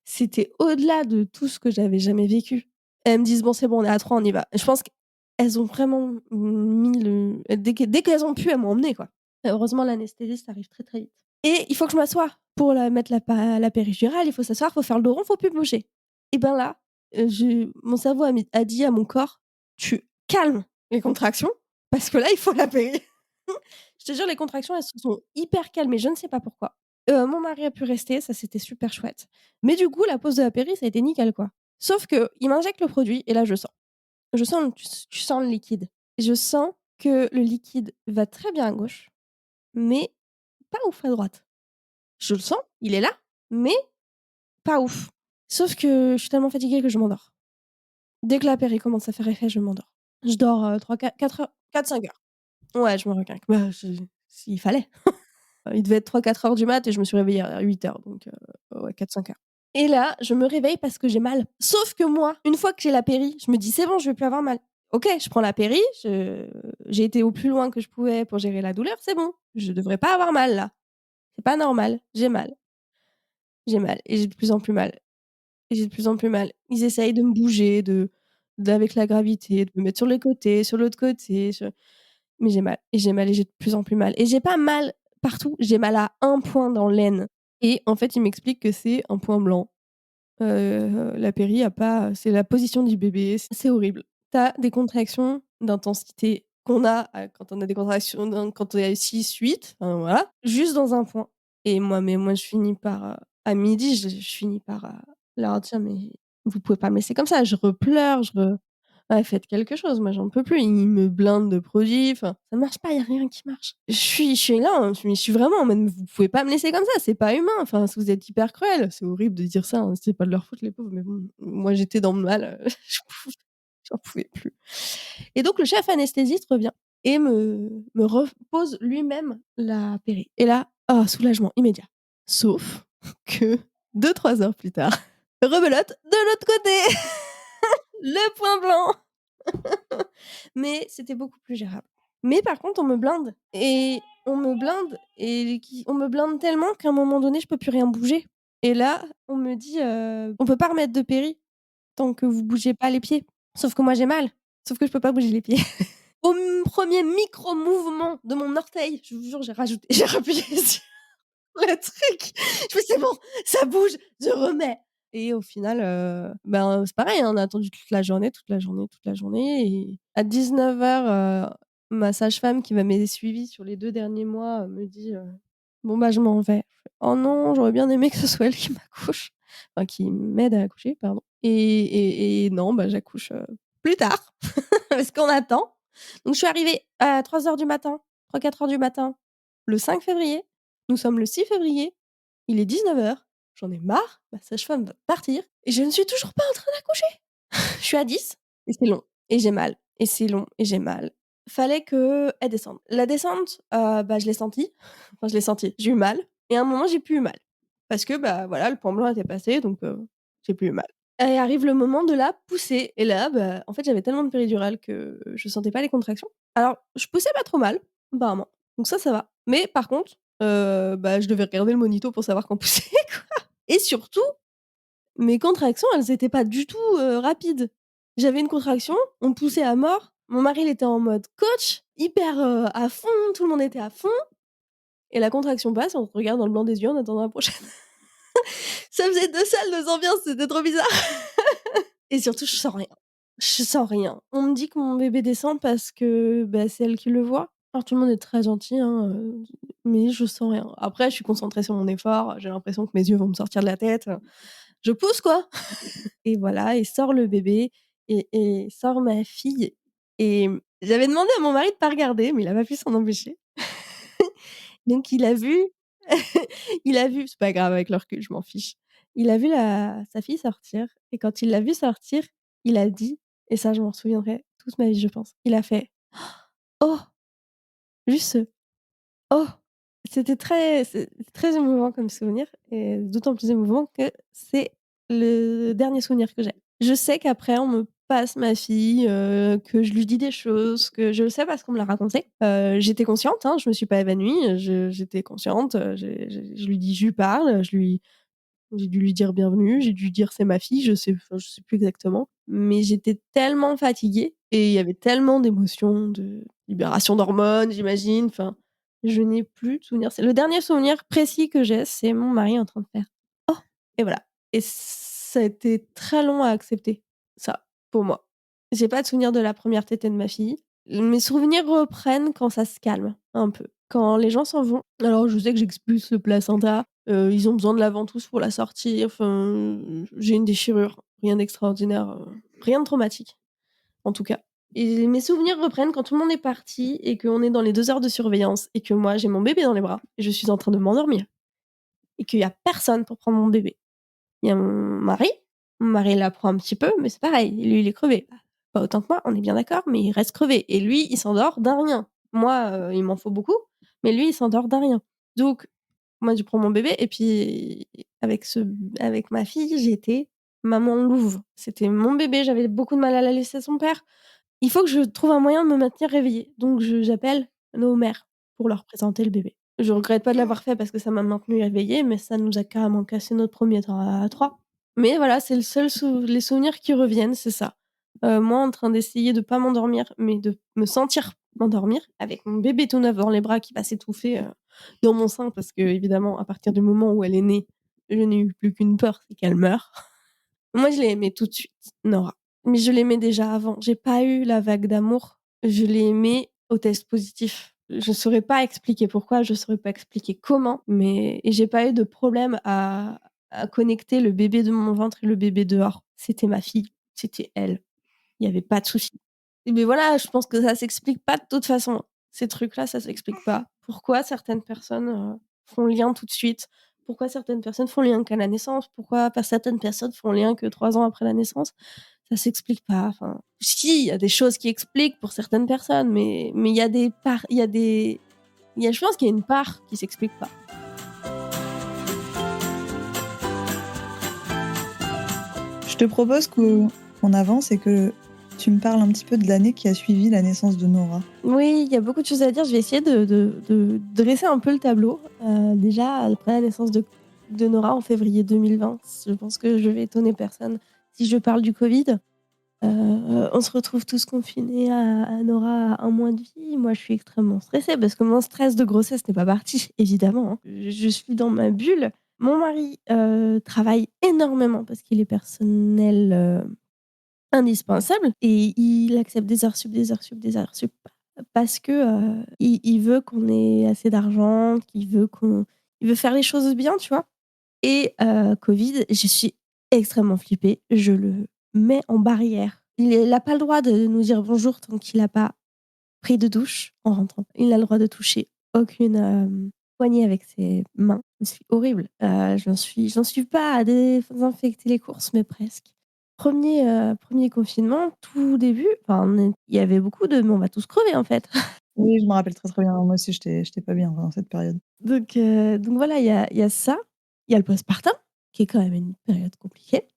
C'était au-delà de tout ce que j'avais jamais vécu. Elles me disent: «Bon, c'est bon, on est à 3, on y va». Je pense elles ont vraiment mis le dès qu'elles ont pu, elles m'ont emmenée, quoi. Heureusement, l'anesthésiste arrive très, très vite et il faut que je m'assoie pour la mettre la péridurale, il faut s'asseoir, faut faire le dos rond, faut plus bouger et ben là, je mon cerveau a dit à mon corps: «Tu calmes les contractions parce que là, il faut la péri». Je te jure, les contractions, elles se sont hyper calmées, je ne sais pas pourquoi. Mon mari a pu rester, ça c'était super chouette. Mais du coup, la pause de la péri, ça a été nickel, quoi. Sauf qu'il m'injecte le produit et là, je sens. Je sens le tu sens le liquide. Je sens que le liquide va très bien à gauche, mais pas ouf à droite. Je le sens, il est là, mais pas ouf. Sauf que je suis tellement fatiguée que je m'endors. Dès que la péri commence à faire effet, je m'endors. Je dors, 3-4 heures, 4-5 heures. Ouais, je me requinque. Bah, il fallait. Il devait être 3-4 heures du mat et je me suis réveillée à 8 heures donc ouais 4-5 heures et là, je me réveille parce que j'ai mal. Sauf que moi, une fois que j'ai la péri, je me dis: «C'est bon, je vais plus avoir mal». OK, je prends la péri, j'ai été au plus loin que je pouvais pour gérer la douleur, c'est bon. Je devrais pas avoir mal là. C'est pas normal, j'ai mal et j'ai de plus en plus mal et j'ai de plus en plus mal. Ils essayent de me bouger, avec la gravité, de me mettre sur les côtés, sur l'autre côté, mais j'ai mal et j'ai de plus en plus mal et j'ai pas mal partout, j'ai mal à un point dans l'aine et en fait, il m'explique que c'est un point blanc. La péri a pas c'est la position du bébé, c'est horrible. Tu as des contractions d'intensité qu'on a, quand on a des contractions quand on est à 6-8, enfin voilà, juste dans un point et moi je finis par, à midi, je finis par, leur dire: «Mais vous pouvez pas me laisser comme ça». Je repleure, ouais, faites quelque chose, moi j'en peux plus. Ils me blindent de produits, enfin, ça marche pas, il y a rien qui marche. Je suis là, hein, je suis vraiment en mode: «Vous pouvez pas me laisser comme ça, c'est pas humain, enfin, vous êtes hyper cruel». C'est horrible de dire ça, hein, c'est pas de leur faute les pauvres, mais bon, moi j'étais dans le mal, j'en pouvais plus et donc le chef anesthésiste revient et me repose lui-même la péri et là, oh soulagement immédiat. Sauf que 2-3 heures plus tard, rebelote de l'autre côté, le point blanc. Mais c'était beaucoup plus gérable. Mais par contre, on me blinde tellement qu'à un moment donné, je peux plus rien bouger et là, on me dit, «On peut pas remettre de péri tant que vous bougez pas les pieds». Sauf que moi, j'ai mal, sauf que je peux pas bouger les pieds. Au 1er micro mouvement de mon orteil, je vous jure, j'ai rappuyé sur le truc. Je fais: «C'est bon, ça bouge, je remets» et au final, ben, c'est pareil, hein, on a attendu toute la journée, toute la journée, toute la journée et à 19:00, ma sage-femme qui m'avait suivie sur les 2 derniers mois, me dit, «Bon, bah, je m'en vais». Je fais: «Oh non, j'aurais bien aimé que ce soit elle qui m'accouche, enfin qui m'aide à accoucher, pardon» et non, bah, j'accouche, plus tard parce qu'on attend. Donc je suis arrivée à 3:00 du matin, 3-4 heures du matin, le 5 février. Nous sommes le 6 février, il est 19:00, j'en ai marre, ma sage-femme va partir et je ne suis toujours pas en train d'accoucher. Je suis à 10 et c'est long et j'ai mal et c'est long et j'ai mal. Fallait qu'elle descende. La descente, bah, je l'ai sentie, enfin je l'ai sentie, j'ai eu mal et à un moment j'ai plus eu mal parce que, bah, voilà, le plan blanc était passé donc j'ai plus eu mal et arrive le moment de la pousser et là, bah, en fait, j'avais tellement de péridurale que je sentais pas les contractions. Alors, je poussais pas trop mal, apparemment, donc ça va. Mais par contre, bah, je devais regarder le monito pour savoir quand pousser, quoi et surtout, mes contractions, elles étaient pas du tout, rapides. J'avais une contraction, on poussait à mort. Mon mari, il était en mode coach, hyper, à fond, tout le monde était à fond et la contraction passe, on se regarde dans le blanc des yeux en attendant la prochaine. Ça faisait 2 salles, 2 ambiances, c'était trop bizarre et surtout, je sens rien. Je sens rien. On me dit que mon bébé descend parce que, bah, c'est elle qui le voit. Alors tout le monde est très gentil, hein, mais je sens rien. Après, je suis concentrée sur mon effort, j'ai l'impression que mes yeux vont me sortir de la tête, je pousse, quoi et voilà et sort le bébé et sort ma fille et j'avais demandé à mon mari de pas regarder, mais il a pas pu s'en empêcher. Donc il a vu il a vu c'est pas grave avec le recul, je m'en fiche. Il a vu la sa fille sortir et quand il l'a vue sortir, il a dit et ça je m'en souviendrai toute ma vie, je pense. Il a fait: «Oh!» Juste ce «Oh!» c'est très émouvant comme souvenir et d'autant plus émouvant que c'est le dernier souvenir que j'ai. Je sais qu'après on me passe ma fille, que je lui dis des choses, que je le sais parce qu'on me l'a raconté. J'étais consciente, hein, je me suis pas évanouie, j'étais consciente, je lui dis je lui parle, j'ai dû lui dire: «Bienvenue», j'ai dû dire: «C'est ma fille», je sais plus exactement, mais j'étais tellement fatiguée et il y avait tellement d'émotions, de libération d'hormones, j'imagine, enfin, je n'ai plus de souvenir. C'est le dernier souvenir précis que j'ai, c'est mon mari en train de faire: «Oh!» et voilà, et ça a été très long à accepter, ça, pour moi. J'ai pas de souvenir de la première tétée de ma fille. Mes souvenirs reprennent quand ça se calme un peu, quand les gens s'en vont. Alors je sais que j'expulse le placenta, ils ont besoin de la ventouse pour la sortir, enfin, j'ai une déchirure, rien d'extraordinaire, rien de traumatique, en tout cas, et mes souvenirs reprennent quand tout le monde est parti et qu'on est dans les 2 heures de surveillance et que moi j'ai mon bébé dans les bras et je suis en train de m'endormir et qu'il y a personne pour prendre mon bébé. Il y a mon mari la prend un petit peu, mais c'est pareil, lui il est crevé. Pas autant que moi, on est bien d'accord, mais il reste crevé et lui, il s'endort d'un rien. Moi, il m'en faut beaucoup, mais lui, il s'endort d'un rien. Donc moi, je prends mon bébé et puis avec ma fille, j'étais maman louve. C'était mon bébé, j'avais beaucoup de mal à la laisser à son père. Il faut que je trouve un moyen de me maintenir réveillée, donc j'appelle nos mères pour leur présenter le bébé. Je regrette pas de l'avoir fait parce que ça m'a maintenue éveillée, mais ça nous a carrément cassé notre 1er temps à 3. Mais voilà, c'est le seul les souvenirs qui reviennent, c'est ça. Moi en train d'essayer de pas m'endormir, mais de me sentir m'endormir avec mon bébé tout neuf dans les bras qui va s'étouffer, dans mon sein parce qu'évidemment à partir du moment où elle est née, je n'ai eu plus qu'une peur, c'est qu'elle meure. Moi, je l'ai aimée tout de suite, Nora. Mais je l'aimais déjà avant. J'ai pas eu la vague d'amour. Je l'ai aimée au test positif. Je saurais pas expliquer pourquoi, je saurais pas expliquer comment, mais et j'ai pas eu de problème à connecter le bébé de mon ventre et le bébé dehors. C'était ma fille, c'était elle. Il y avait pas de souci. Mais voilà, je pense que ça s'explique pas de toute façon. Ces trucs-là, ça s'explique pas. Pourquoi certaines personnes, font le lien tout de suite? Pourquoi certaines personnes font le lien qu'à la naissance? Pourquoi pas certaines personnes font le lien que 3 ans après la naissance? Ça s'explique pas, enfin, si, il y a des choses qui expliquent pour certaines personnes, mais il y a des parts il y a je pense qu'il y a une part qui s'explique pas. Je te propose qu'on avance et que tu me parles un petit peu de l'année qui a suivi la naissance de Nora. Oui, il y a beaucoup de choses à dire. Je vais essayer de dresser un peu le tableau. Déjà, après la naissance de Nora en février 2020, je pense que je vais étonner personne si je parle du Covid. On se retrouve tous confinés à Nora à 1 mois de vie. Moi, je suis extrêmement stressée parce que mon stress de grossesse n'est pas parti, évidemment, hein. Je suis dans ma bulle. Mon mari, travaille énormément parce qu'il est personnel, indispensable et il accepte des heures sup, des heures sup, des heures sup parce que, il veut qu'on ait assez d'argent, il veut faire les choses bien, tu vois? Et Covid, je suis extrêmement flippée, je le mets en barrière. Il a pas le droit de nous dire bonjour tant qu'il a pas pris de douche en rentrant. Il a le droit de toucher aucune, poignée avec ses mains. C'est horrible. J'en suis pas à désinfecter les courses, mais presque. 1er confinement, tout début, enfin, il y avait beaucoup de: «Mais on va tous crever, en fait». Oui, je me rappelle très, très bien. Moi aussi, j'étais pas bien dans cette période. Donc voilà, il y a ça. Il y a le postpartum, qui est quand même une période compliquée.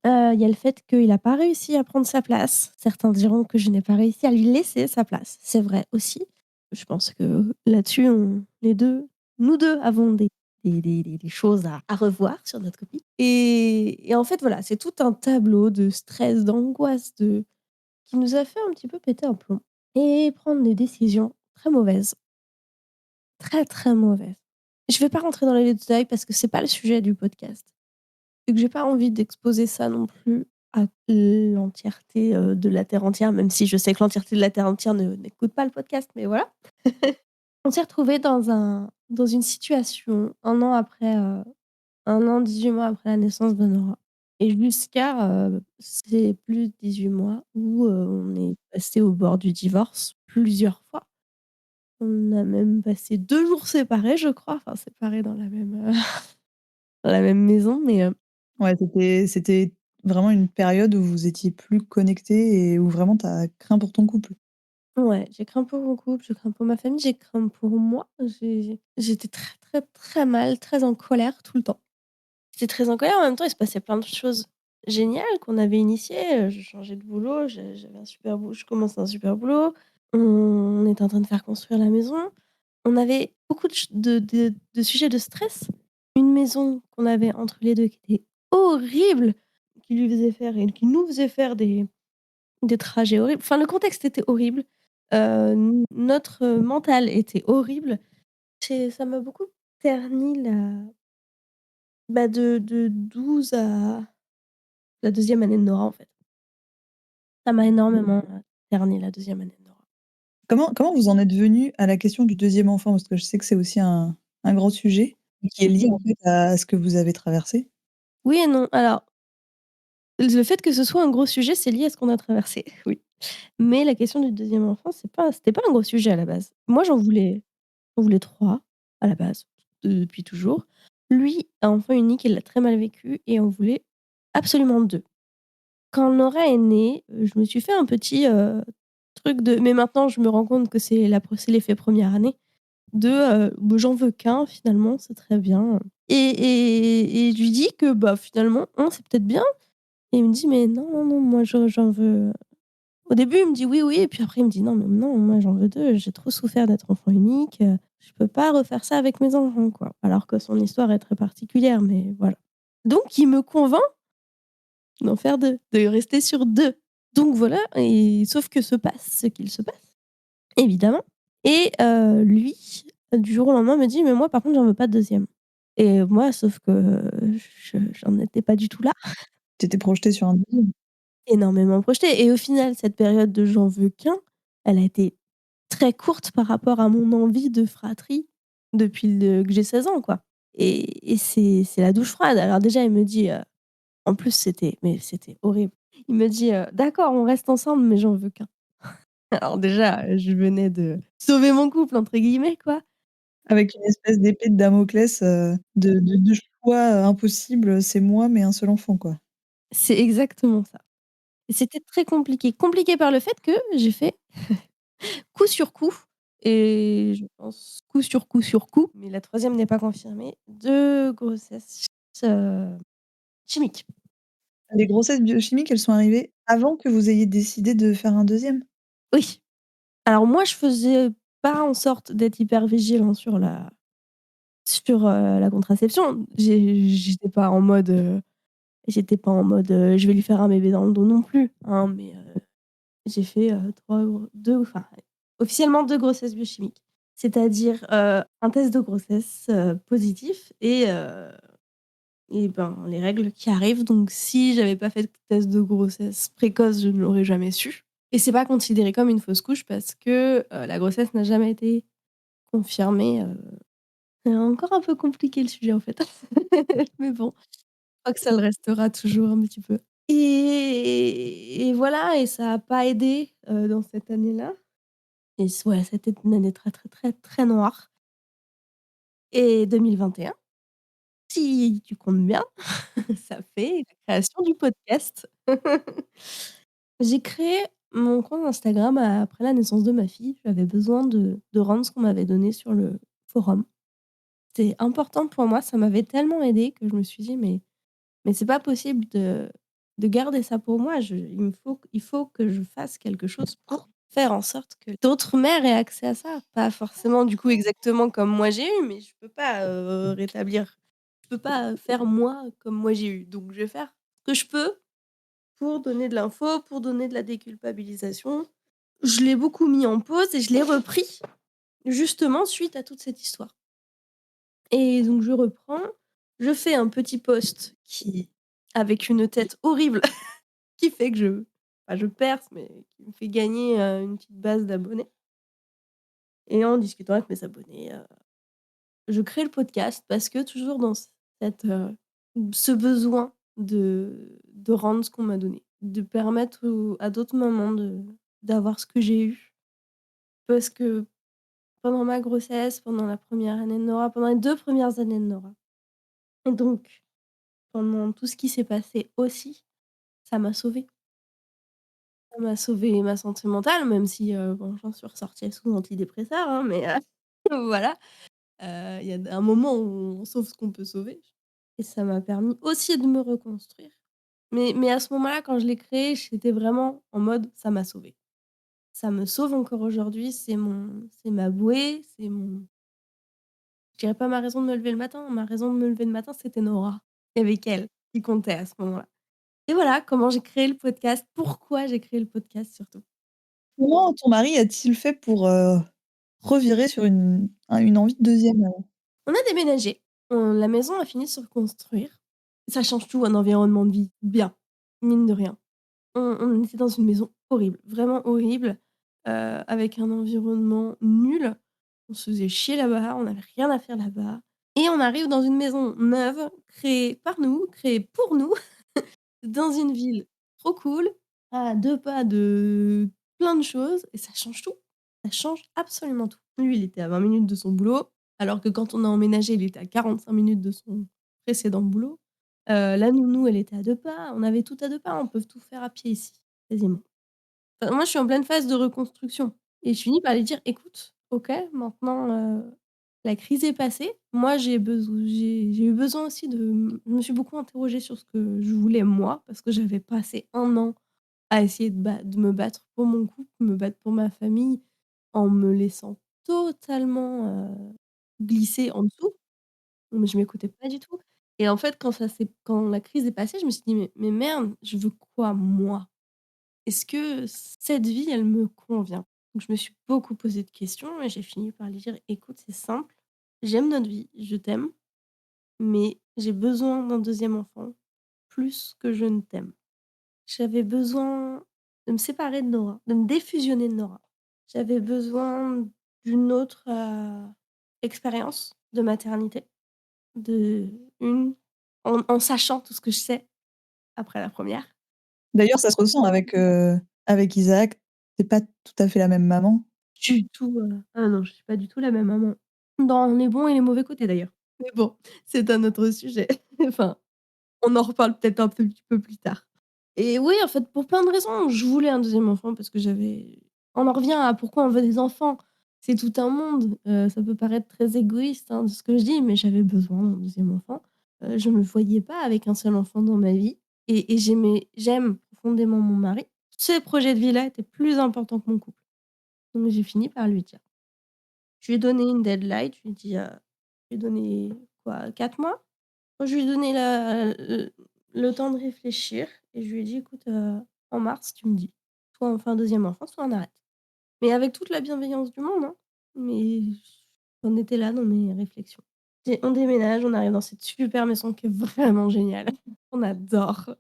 Il y a le fait qu'il a pas réussi à prendre sa place. Certains diront que je n'ai pas réussi à lui laisser sa place. C'est vrai aussi. Je pense que là-dessus, nous 2 avons des choses à revoir sur notre copie et en fait, voilà, c'est tout un tableau de stress, d'angoisse, qui nous a fait un petit peu péter un plomb et prendre des décisions très mauvaises, très, très mauvaises. Je vais pas rentrer dans les détails parce que c'est pas le sujet du podcast. Et que j'ai pas envie d'exposer ça non plus à l'entièreté, de la terre entière, même si je sais que l'entièreté de la terre entière ne n'écoute pas le podcast, mais voilà. On s'est retrouvés dans une situation 1 an après, 1 an, 18 mois après la naissance de Nora et jusqu'à, c'est plus de 18 mois où, on est passés au bord du divorce plusieurs fois. On a même passé 2 jours séparés, je crois, enfin séparés dans la même, dans la même maison, mais, Ouais, c'était vraiment une période où vous étiez plus connectés et où vraiment tu as craint pour ton couple. ouais, j'ai craint pour mon couple, je crains pour ma famille, j'ai craint pour moi. J'étais très, très, très mal, très en colère tout le temps. J'étais très en colère, en même temps, il se passait plein de choses géniales qu'on avait initiées, je changeais de boulot, j'avais un super boulot, je commençais un super boulot. On était en train de faire construire la maison. On avait beaucoup de sujets de stress. Une maison qu'on avait entre les 2 qui était horrible, qui lui faisait faire et qui nous faisait faire des trajets horribles. Enfin, le contexte était horrible, notre mental était horrible. Ça m'a beaucoup terni de 12 à la deuxième année de Nora, en fait. Ça m'a énormément, terni la deuxième année de Nora. Comment vous en êtes venus à la question du deuxième enfant? Parce que je sais que c'est aussi un gros sujet et qui est lié, en fait, à ce que vous avez traversé. Oui et non. Alors, le fait que ce soit un gros sujet, c'est lié à ce qu'on a traversé, oui. Mais la question du deuxième enfant, c'était pas un gros sujet à la base. Moi, j'en voulais 3 à la base, depuis toujours. Lui, enfant unique, il l'a très mal vécu et en voulait absolument 2. Quand Nora est née, je me suis fait un petit, truc de mais maintenant je me rends compte que c'est l'effet première année de, bah, j'en veux qu'un finalement, c'est très bien, et je lui dis que, bah, finalement 1 c'est peut-être bien et il me dit: «Mais non, non, non, moi j'en veux». Au début, il me dit: «Oui, oui» et puis après il me dit: «Non, mais non, moi j'en veux 2. J'ai trop souffert d'être enfant unique, je peux pas refaire ça avec mes enfants, quoi». Alors que son histoire est très particulière, mais voilà. Donc il me convainc d'en faire 2, de rester sur 2. Donc voilà, et sauf que se passe ce qu'il se passe, évidemment, et lui, du jour au lendemain me dit: «Mais moi par contre j'en veux pas de 2e». Et moi sauf que j'en étais pas du tout là. Tu étais projetée sur un deuxième. Énormément projeté et au final cette période de «j'en veux qu'un», elle a été très courte par rapport à mon envie de fratrie depuis que j'ai 16 ans, quoi, et c'est la douche froide. Alors déjà il me dit, en plus c'était horrible. Il me dit, «D'accord, on reste ensemble mais j'en veux qu'un». Alors déjà, je venais de «sauver mon couple» entre guillemets, quoi. Avec une espèce d'épée de Damoclès, de choix, impossibles, c'est moi mais un seul enfant, quoi. C'est exactement ça, et c'était très compliqué. Compliqué par le fait que j'ai fait coup sur coup, et je pense coup sur coup sur coup, mais la troisième n'est pas confirmée, 2 grossesses, heu, chimiques. Les grossesses biochimiques, elles sont arrivées avant que vous ayez décidé de faire un deuxième. Oui. Alors moi, je faisais pas en sorte d'être hyper vigilant sur la contraception. Je vais lui faire un bébé dans le dos non plus, hein, mais j'ai fait, 3 gros 2 enfin, officiellement 2 grossesses biochimiques. C'est-à-dire, un test de grossesse, positif, et ben, les règles qui arrivent, donc si j'avais pas fait de test de grossesse précoce, je ne l'aurais jamais su, et c'est pas considéré comme une fausse couche parce que, la grossesse n'a jamais été confirmée, c'est encore un peu compliqué le sujet en fait. Mais bon, je crois que ça le restera toujours un petit peu, et voilà, et ça a pas aidé, dans cette année-là, et ouais, c'était une année très, très, très, très noire, et 2021, si tu comptes bien, ça fait la création du podcast. J'ai créé mon compte Instagram après la naissance de ma fille. J'avais besoin de rendre ce qu'on m'avait donné sur le forum. C'était important pour moi, ça m'avait tellement aidée que je me suis dit: «Mais c'est pas possible de garder ça pour moi, il faut que je fasse quelque chose pour faire en sorte que d'autres mères aient accès à ça». Pas forcément du coup exactement comme moi j'ai eu, mais je peux pas faire moi comme moi j'ai eu. Donc je vais faire ce que je peux pour donner de l'info, pour donner de la déculpabilisation. Je l'ai beaucoup mis en pause et je l'ai repris justement suite à toute cette histoire, et donc je reprends, je fais un petit post qui avec une tête horrible qui fait que je perce, mais qui me fait gagner, une petite base d'abonnés, et en discutant avec mes abonnés, je crée le podcast parce que toujours dans cette, ce besoin de rendre ce qu'on m'a donné, de permettre à d'autres mamans d'avoir ce que j'ai eu. Parce que pendant ma grossesse, pendant la première année de Nora, pendant les 2 premières années de Nora, et donc pendant tout ce qui s'est passé aussi, ça m'a sauvée. Ça m'a sauvé ma santé mentale, même si, bon, j'en suis ressortie sous antidépresseurs, hein, mais voilà. Il y a un moment où on sauve ce qu'on peut sauver, et ça m'a permis aussi de me reconstruire. Mais à ce moment-là, quand je l'ai créé, j'étais vraiment en mode: «Ça m'a sauvée». Ça me sauve encore aujourd'hui, c'est ma bouée, je dirais pas ma raison de me lever le matin. Ma raison de me lever le matin, c'était Nora. Il y avait qu'elle qui comptait à ce moment-là. Et voilà comment j'ai créé le podcast, pourquoi j'ai créé le podcast surtout. Comment ton mari a-t-il fait pour, revirer sur une envie de deuxième? On a déménagé, la maison a fini de se reconstruire. Ça change tout, un environnement de vie bien, mine de rien. On était dans une maison horrible, vraiment horrible, avec un environnement nul. On se faisait chier là-bas, on n'avait rien à faire là-bas et on arrive dans une maison neuve, créée par nous, créée pour nous, dans une ville trop cool, à 2 pas de plein de choses et ça change tout. Ça change absolument tout. Lui, il était à 20 minutes de son boulot, alors que quand on a emménagé, il était à 45 minutes de son précédent boulot. La nounou, elle était à 2 pas, on avait tout à 2 pas, on peut tout faire à pied ici, quasiment. Enfin, moi, je suis en pleine phase de reconstruction et je finis par lui dire: «Écoute, OK, maintenant, la crise est passée. Moi, j'ai eu besoin aussi je me suis beaucoup interrogée sur ce que je voulais moi, parce que j'avais passé 1 an à essayer de me battre pour mon couple, me battre pour ma famille, en me laissant totalement, glisser en dessous. Mais je m'écoutais pas du tout et en fait, quand la crise est passée, je me suis dit: «Mais merde, je veux quoi moi? Est-ce que cette vie, elle me convient?» Donc je me suis beaucoup posé de questions et j'ai fini par lui dire: «Écoute, c'est simple, j'aime notre vie, je t'aime, mais j'ai besoin d'un deuxième enfant plus que je ne t'aime. J'avais besoin de me séparer de Nora, de me défusionner de Nora. J'avais besoin d'une autre, expérience de maternité, de une en sachant tout ce que je sais après la première. D'ailleurs, ça se ressent avec Isaac, c'est pas tout à fait la même maman. Du tout, ah non, je suis pas du tout la même maman. Dans les bons et les mauvais côtés d'ailleurs. Mais bon, c'est un autre sujet. Enfin, on en reparle peut-être un petit peu plus tard. Et oui, en fait, pour plein de raisons, je voulais un deuxième enfant parce que on en revient à pourquoi on veut des enfants. C'est tout un monde, ça peut paraître très égoïste, hein, de ce que je dis, mais j'avais besoin d'un deuxième enfant. Je me voyais pas avec un seul enfant dans ma vie et j'aime profondément mon mari. Ce projet de vie-là était plus important que mon couple. Donc j'ai fini par lui dire. Je lui ai donné une deadline, je lui ai dit, je lui ai donné quoi, 4 mois? Je lui ai donné le temps de réfléchir et je lui ai dit: «Écoute, en mars, tu me dis, soit on fait un deuxième enfant, soit on arrête». Mais avec toute la bienveillance du monde, hein, mais j'en étais là dans mes réflexions. On déménage, on arrive dans cette super maison qui est vraiment géniale. On adore.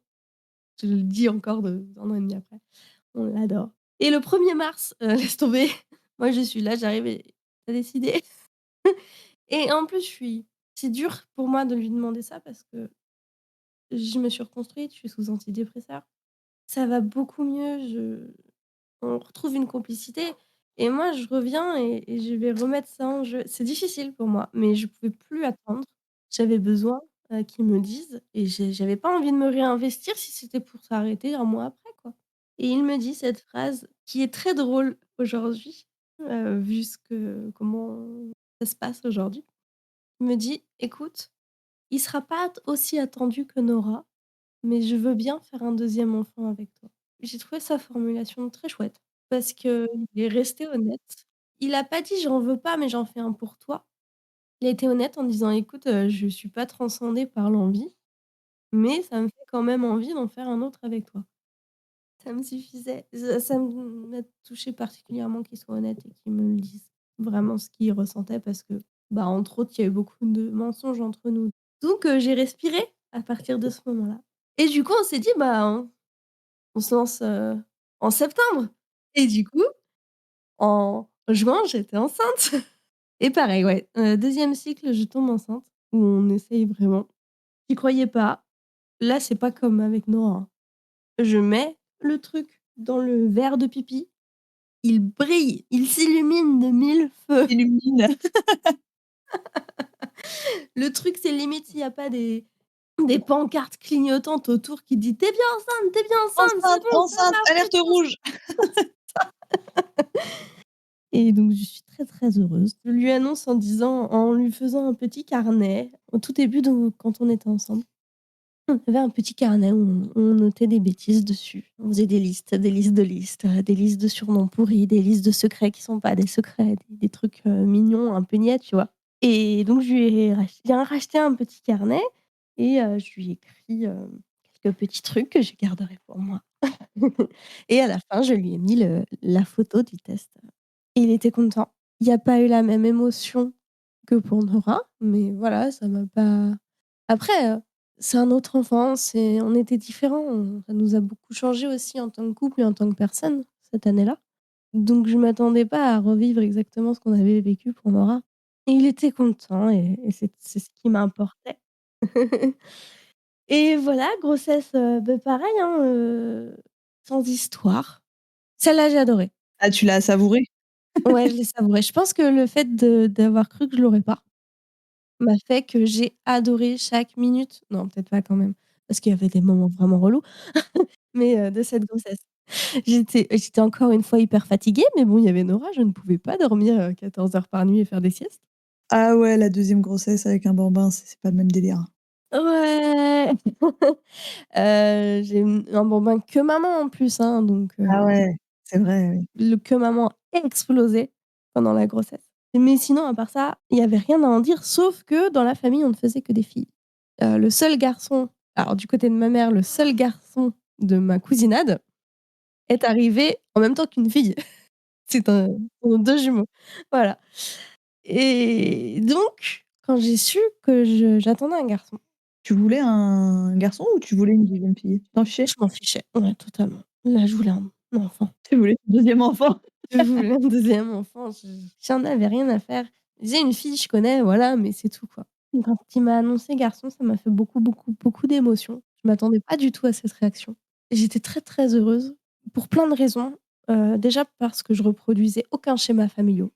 Je le dis encore de 1 an et demi après, on l'adore et le 1er mars, laisse tomber, moi je suis là, j'arrive et: «Tu as décidé?» Et en plus, c'est dur pour moi de lui demander ça parce que je me suis reconstruite, je suis sous antidépresseurs. Ça va beaucoup mieux, je on retrouve une complicité et moi je reviens et je vais remettre ça en jeu. C'est difficile pour moi, mais je pouvais plus attendre. J'avais besoin, qu'ils me disent et j'avais pas envie de me réinvestir si c'était pour s'arrêter 1 mois après, quoi. Et il me dit cette phrase qui est très drôle aujourd'hui, vu comment ça se passe aujourd'hui. Il me dit: «Écoute, il sera pas aussi attendu que Nora, mais je veux bien faire un deuxième enfant avec toi». J'ai trouvé sa formulation très chouette parce qu'il est resté honnête. Il a pas dit: «J'en veux pas, mais j'en fais un pour toi». Il a été honnête en disant: «Écoute, je suis pas transcendé par l'envie, mais ça me fait quand même envie d'en faire un autre avec toi». Ça me suffisait. Ça m'a touchée particulièrement qu'il soit honnête et qu'il me le dise. Vraiment ce qu'il ressentait parce que, bah, entre autres, il y a eu beaucoup de mensonges entre nous. Donc j'ai respiré à partir de ce moment-là et du coup, on s'est dit: «Bah, on se lance, en septembre» et du coup, en juin, j'étais enceinte et pareil, ouais, 2e cycle, je tombe enceinte où on essaye vraiment. J'y croyais pas. Là, c'est pas comme avec Noah, hein. Je mets le truc dans le verre de pipi, il brille, il s'illumine de 1000 feux. Illumine. Le truc, c'est limite s'il y a pas des pancartes clignotantes autour qui dit: «Tu es bien enceinte, tu es bien enceinte, c'est Enceinte, bon, ça enceinte, marche, alerte rouge! et donc je suis très, très heureuse. Je lui annonce en lui faisant un petit carnet, au tout début de quand on était ensemble. On avait un petit carnet où on notait des bêtises dessus. On faisait des listes de listes, des listes de surnoms pourris, des listes de secrets qui sont pas des secrets, des trucs, mignons, un peu niais, tu vois? Et donc je lui ai racheté un petit carnet et je lui ai écrit, quelques petits trucs que je garderai pour moi. Et à la fin, je lui ai mis la photo du test. Et il était content. Il y a pas eu la même émotion que pour Nora, mais voilà, ça m'a pas après, c'est un autre enfant, on était différents, ça nous a beaucoup changé aussi en tant que couple et en tant que personne, cette année-là. Donc je m'attendais pas à revivre exactement ce qu'on avait vécu pour Nora. Et il était content et c'est ce qui m'importait. Et voilà, grossesse, bah, pareil, hein, sans histoire. Celle-là, j'ai adoré. Ah, tu l'as savouré? Ouais, je l'ai savourée. Je pense que le fait d'avoir cru que je l'aurais pas, m'a fait que j'ai adoré chaque minute non, peut-être pas quand même, parce qu'il y avait des moments vraiment relous, mais de cette grossesse. J'étais encore une fois hyper fatiguée, mais bon, il y avait Nora, je ne pouvais pas dormir, 14 heures par nuit et faire des siestes. Ah ouais, la deuxième grossesse avec un bambin, c'est pas le même délire. Ouais! J'ai un bambin que maman en plus, hein, donc Ah ouais, c'est vrai, oui. le que maman explosait pendant la grossesse. Mais sinon, à part ça, il y avait rien à en dire, sauf que dans la famille, on ne faisait que des filles. Le seul garçon alors du côté de ma mère, le seul garçon de ma cousinade est arrivé en même temps qu'une fille. C'est un sont 2 jumeaux. Voilà et donc quand j'ai su que j'attendais un garçon, Tu voulais un garçon ou tu voulais une deuxième fille? Tu t'en fichais? je m'en fichais, ouais, totalement. Là, je voulais un enfant. Tu voulais ton 2e enfant? Je voulais un deuxième enfant, j'en avais rien à faire. Je disais: «Une fille, je connais, voilà, mais c'est tout, quoi». Quand il m'a annoncé garçon, ça m'a fait beaucoup, beaucoup, beaucoup d'émotions. Je m'attendais pas du tout à cette réaction et j'étais très, très heureuse pour plein de raisons. Déjà parce que je reproduisais aucun schéma familiaux.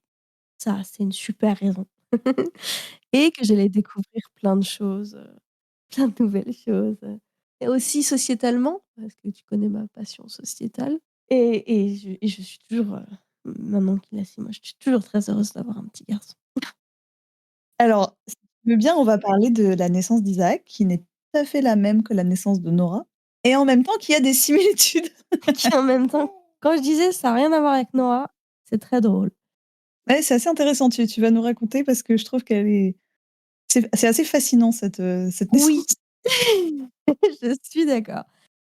Ça, c'est une super raison et que j'allais découvrir plein de choses, plein de nouvelles choses, et aussi sociétalement, parce que tu connais ma passion sociétale et je suis toujours, maintenant qu'il a 6 mois, je suis toujours très heureuse d'avoir un petit garçon. Alors, si tu veux bien, on va parler de la naissance d'Isaac, qui n'est tout à fait la même que la naissance de Nora et en même temps qui a des similitudes. Qui en même temps, quand je disais: «Ça a rien à voir avec Noah», c'est très drôle. Ouais, c'est assez intéressant, tu vas nous raconter parce que je trouve qu'elle est c'est assez fascinant cette Oui, naissance. je suis d'accord.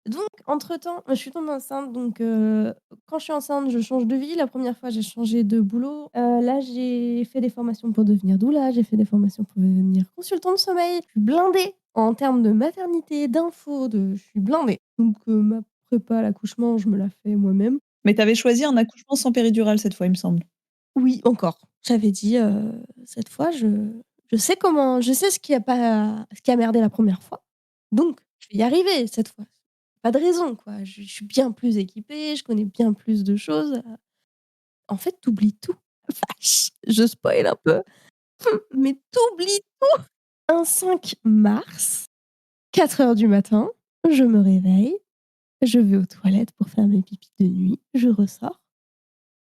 Donc entre-temps, je suis tombée enceinte, donc quand je suis enceinte, je change de vie. La première fois, j'ai changé de boulot. Là, j'ai fait des formations pour devenir doula, j'ai fait des formations pour devenir consultante de sommeil. Je suis blindée en termes de maternité, d'infos, je suis blindée. Donc ma prépa à l'accouchement, je me la fais moi-même. Mais tu avais choisi un accouchement sans péridurale cette fois, il me semble? Oui, encore. J'avais dit, cette fois, je sais ce qui a merdé la première fois, donc je vais y arriver cette fois. Pas de raison, quoi. Je suis bien plus équipée, je connais bien plus de choses, en fait, tu oublies tout. Vache, je spoil un peu, mais tu oublies un 5 mars, 4 heures du matin, je me réveille, je vais aux toilettes pour faire mes pipis de nuit, je ressors,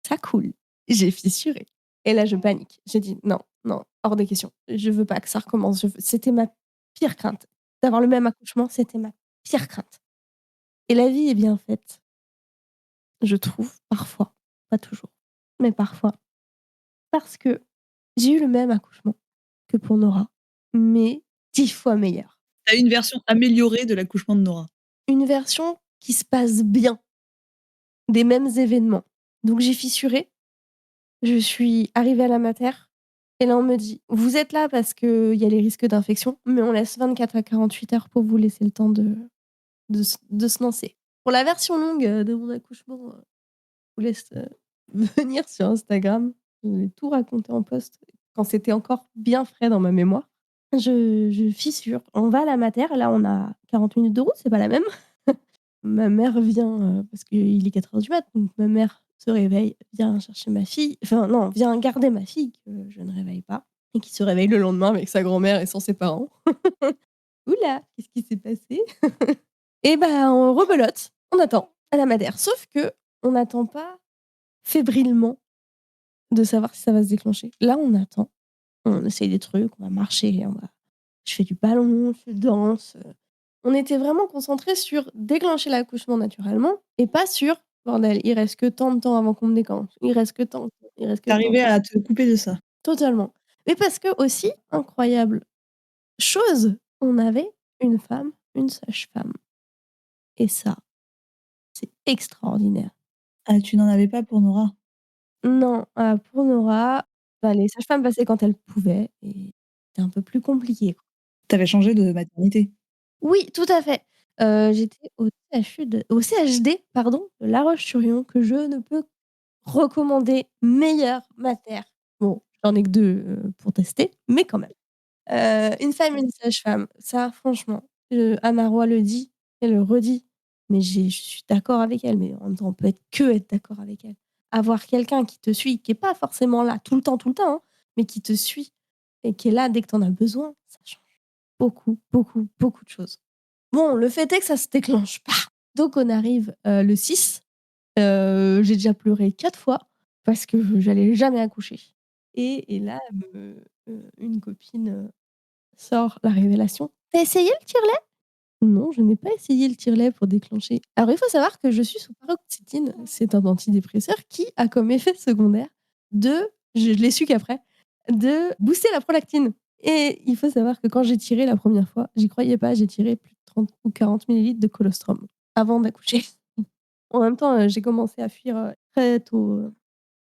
ça coule. J'ai fissuré et là, je panique. J'ai dit: «Non, non, hors de question. Je veux pas que ça recommence». C'était ma pire crainte. D'avoir le même accouchement, c'était ma pire crainte et la vie est bien faite, je trouve, parfois, pas toujours, mais parfois, parce que j'ai eu le même accouchement que pour Nora, mais 10 fois meilleur. Tu as une version améliorée de l'accouchement de Nora. Une version qui se passe bien, des mêmes événements. Donc j'ai fissuré, je suis arrivée à la mater et là on me dit: «Vous êtes là parce qu'il y a les risques d'infection, mais on laisse 24 à 48 heures pour vous laisser le temps de se lancer». Pour la version longue, de mon accouchement, je vous laisse, venir sur Instagram. Je vais tout raconter en post quand c'était encore bien frais dans ma mémoire. Je fissure, on va à la mater, là on a 40 minutes de route, c'est pas la même. Ma mère vient, parce qu'il est 4 heures du mat, donc ma mère se réveille, vient chercher ma fille, enfin non, vient garder ma fille que je ne réveille pas et qui se réveille le lendemain avec sa grand-mère et sans ses parents. Ouh là, qu'est-ce qui s'est passé? Et bah, on rebelote, on attend à la mater, sauf qu'on n'attend pas fébrilement de savoir si ça va se déclencher. Là, on attend, on essaye des trucs, on va marcher, je fais du ballon, je danse, on était vraiment concentrés sur déclencher l'accouchement naturellement et pas sur: «Bordel, il reste que tant de temps avant qu'on me déclenche, il reste que tant de temps, il reste que Tu tant de arrivais temps». à te couper de ça. Totalement. Mais parce que aussi, incroyable chose, on avait une femme, une sage-femme. et ça, c'est extraordinaire. Ah, tu n'en avais pas pour Nora? Non, pour Nora, bah, les sages-femmes passaient quand elles pouvaient et c'était un peu plus compliqué, quoi. Tu avais changé de maternité? Oui, tout à fait. J'étais au CHD, pardon, de La Roche-sur-Yon que je ne peux recommander, meilleure mater. Bon, j'en ai que 2 pour tester, mais quand même. Une femme, une sage-femme, ça franchement, Anna Roy le dit et le redit, mais je suis d'accord avec elle, mais en même temps, on peut être d'accord avec elle. Avoir quelqu'un qui te suit, qui est pas forcément là tout le temps, hein, mais qui te suit et qui est là dès que tu en as besoin, ça change beaucoup, beaucoup, beaucoup de choses. Bon, le fait est que ça se déclenche pas. Donc on arrive, le 6, j'ai déjà pleuré 4 fois parce que j'allais jamais accoucher et là, une copine, sort la révélation: «Tu as essayé le tire-lait?» «Non, je n'ai pas essayé le tire-lait pour déclencher». Alors il faut savoir que je suis sous paroxétine, c'est un antidépresseur qui a comme effet secondaire de je l'ai su qu'après, de booster la prolactine et il faut savoir que quand j'ai tiré la première fois, j'y croyais pas, j'ai tiré plus de 30 ou 40 millilitres de colostrum avant d'accoucher. En même temps, j'ai commencé à fuir, très tôt,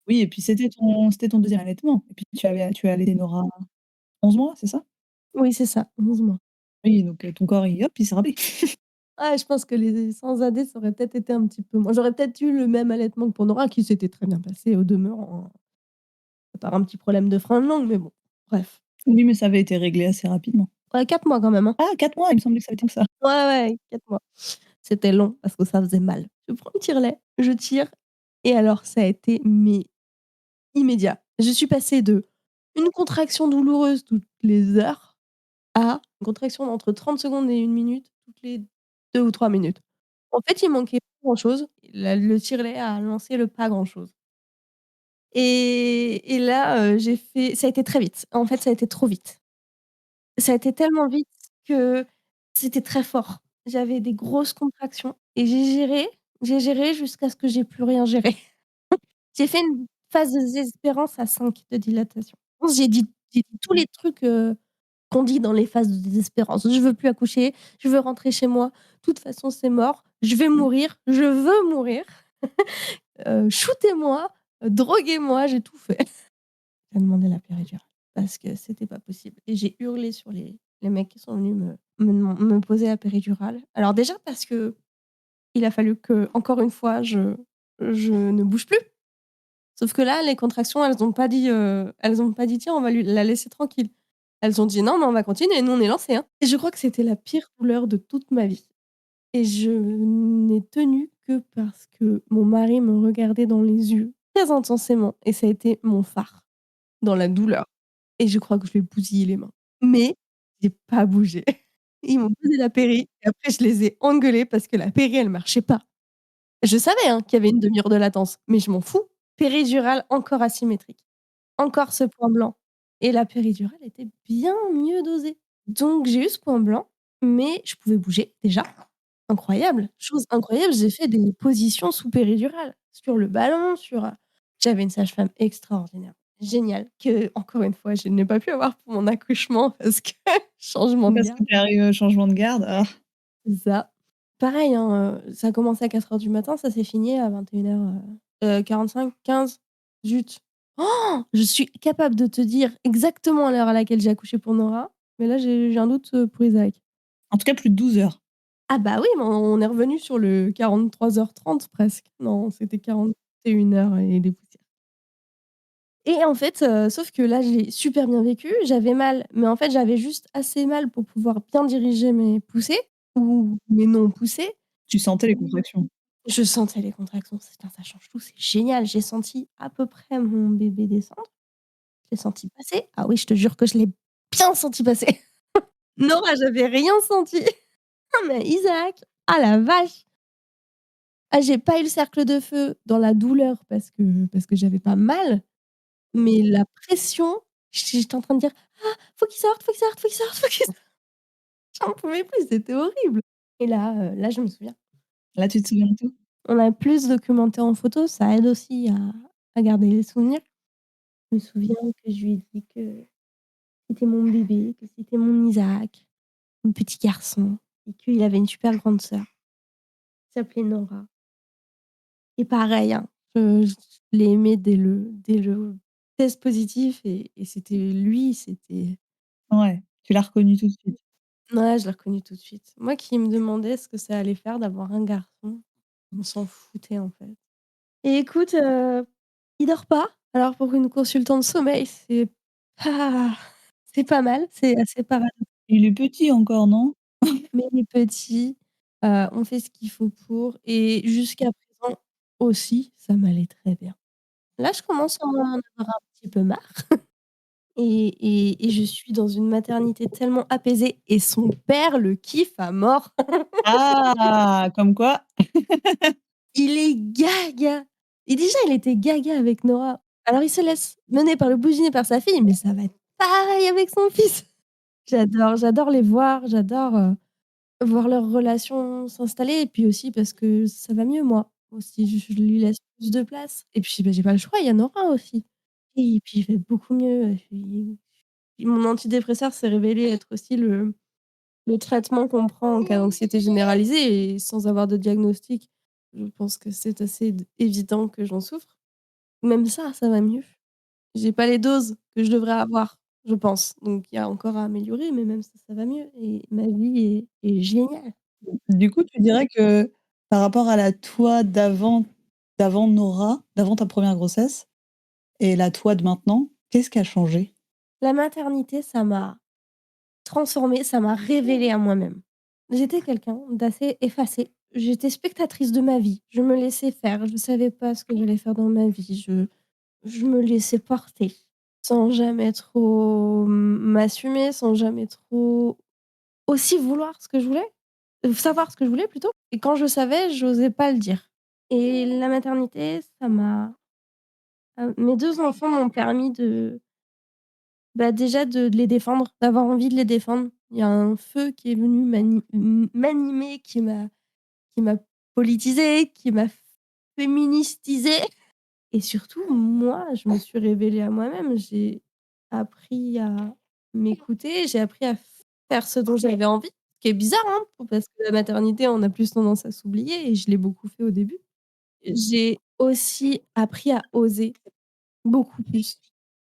Oui et puis c'était ton 2e allaitement et puis tu as allaité Nora 11 mois, c'est ça? oui, c'est ça, 11 mois. Oui, donc ton corps il hop, il s'est rappelé. Ouais, je pense que les sans AD, ça aurait peut-être été un petit peu moins j'aurais peut-être eu le même allaitement que pour Nora, qui s'était très bien passé au demeurant, hein, à part un petit problème de frein de langue, mais bon, bref. Oui, mais ça avait été réglé assez rapidement. Ouais, 4 mois quand même, hein. Ah 4 mois, il me semblait que ça avait été que ça. Ouais, ouais, 4 mois. C'était long parce que ça faisait mal. Je prends le tire-lait, je tire et alors ça a été mais immédiat. Je suis passée de une contraction douloureuse toutes les heures à une contraction d'entre 30 secondes et 1 minute toutes les 2 ou 3 minutes. En fait, il manquait pas grand chose. Le tire-lait a lancé le pas grand chose et là, j'ai fait ça a été très vite. En fait, ça a été trop vite. Ça a été tellement vite que c'était très fort. J'avais des grosses contractions et j'ai géré jusqu'à ce que j'ai plus rien géré. J'ai fait une phase de désespérance à 5 de dilatation. J'ai dit tous les trucs, qu'on dit dans les phases de désespérance. Je veux plus accoucher, je veux rentrer chez moi, de toute façon c'est mort, je vais mourir, je veux mourir, shootez-moi, droguez-moi, j'ai tout fait. J'ai demandé la péridurale parce que c'était pas possible et j'ai hurlé sur les mecs qui sont venus me poser la péridurale. Alors déjà parce qu'il a fallu que encore une fois je ne bouge plus. Sauf que là, les contractions, elles ont pas dit: «Tiens, on va lui la laisser tranquille». Elles ont dit: «Non, mais on va continuer, nous on est lancés, hein» et je crois que c'était la pire douleur de toute ma vie et je n'ai tenu que parce que mon mari me regardait dans les yeux très intensément et ça a été mon phare dans la douleur et je crois que je lui ai bousillé les mains. Mais j'ai pas bougé. Ils m'ont posé la péri et après je les ai engueulés parce que la péri, elle marchait pas. Je savais, hein, qu'il y avait une demi-heure de latence, mais je m'en fous. Péridurale encore asymétrique, encore ce point blanc et la péridurale était bien mieux dosée. Donc j'ai eu ce point blanc, mais je pouvais bouger déjà. Incroyable, chose incroyable, j'ai fait des positions sous péridurale, sur le ballon, j'avais une sage-femme extraordinaire, géniale, que encore une fois, je n'ai pas pu avoir pour mon accouchement parce que changement de Parce que garde. tu es arrivée au changement de garde. Ah, C'est ça. Pareil, hein, ça a commencé à 4:00 du matin, ça s'est fini à 21:00, 45, 15. Zut! Oh, je suis capable de te dire exactement l'heure à laquelle j'ai accouché pour Nora, mais là, j'ai un doute, pour Isaac. en tout cas plus de 12 heures. Ah bah oui, mais on est revenu sur le 43:30 presque. Non, c'était 41:00 et des poussières. Et en fait, sauf que là, je l'ai super bien vécu. J'avais mal, mais en fait, j'avais juste assez mal pour pouvoir bien diriger mes poussées ou mes non-poussées. Tu sentais les contractions. Je sentais les contractions, putain, ça change tout, c'est génial. J'ai senti à peu près mon bébé descendre. Je l'ai senti passer. Ah oui, je te jure que je l'ai bien senti passer. Nora, j'avais rien senti. Ah mais Isaac, ah la vache! Ah, j'ai pas eu le cercle de feu dans la douleur parce que j'avais pas mal, mais la pression, j'étais en train de dire: «Ah, faut qu'il sorte, faut qu'il sorte, faut qu'il sorte, faut qu'il sorte». J'en pouvais plus, c'était horrible et là, je me souviens. Là, tu te souviens de tout? On a plus documenté en photo, ça aide aussi à garder les souvenirs. Je me souviens que je lui ai dit que c'était mon bébé, que c'était mon Isaac, mon petit garçon et qu'il avait une super grande sœur. s'appelait Nora et pareil, hein, je l'ai aimé dès le test positif et c'était lui, c'était Ouais, tu l'as reconnu tout de suite. ouais, je l'ai reconnu tout de suite. Moi qui me demandais ce que ça allait faire d'avoir un garçon, on s'en foutait, en fait. Et écoute, il dort pas. Alors pour une consultante sommeil, pas c'est pas mal, c'est assez paradoxal, Il est petit encore, non? mais il est petit, on fait ce qu'il faut pour et jusqu'à présent aussi, ça m'allait très bien. Là, je commence à en avoir un petit peu marre et je suis dans une maternité tellement apaisée et son père le kiffe à mort. Ah! Comme quoi. Il est gaga et déjà, il était gaga avec Nora. Alors il se laisse mener par le bousinet par sa fille, mais ça va être pareil avec son fils. J'adore les voir, j'adore, voir leur relation s'installer et puis aussi parce que ça va mieux moi, aussi je lui laisse plus de place et puis, bah, j'ai pas le choix, il y a Nora aussi et puis il fait beaucoup mieux, puis mon antidépresseur s'est révélé être aussi le traitement qu'on prend en cas d'anxiété généralisée et sans avoir de diagnostic, je pense que c'est assez d évident que j'en souffre. Même ça, ça va mieux. J'ai pas les doses que je devrais avoir, je pense, donc il y a encore à améliorer, mais même ça, ça va mieux et ma vie est géniale. Du coup, tu dirais que par rapport à la toi d'avant Nora, d'avant ta première grossesse et la toi de maintenant, qu'est-ce qui a changé? La maternité, ça m'a transformée, ça m'a révélée à moi-même. J'étais quelqu'un d'assez effacé. J'étais spectatrice de ma vie. Je me laissais faire. Je savais pas ce que j'allais faire dans ma vie. Je me laissais porter, sans jamais trop m'assumer, sans jamais trop aussi vouloir ce que je voulais, savoir ce que je voulais plutôt et quand je savais, j'osais pas le dire et la maternité, mes 2 enfants m'ont permis de, bah, déjà de les défendre, d'avoir envie de les défendre. Il y a un feu qui est venu m'animer, qui m'a politisée, qui m'a féministisée. Et surtout, moi, je me suis révélée à moi-même. J'ai appris à m'écouter, j'ai appris à faire ce dont j'avais envie, ce qui est bizarre, hein, parce que la maternité, on a plus tendance à s'oublier et je l'ai beaucoup fait au début. J'ai aussi appris à oser beaucoup plus.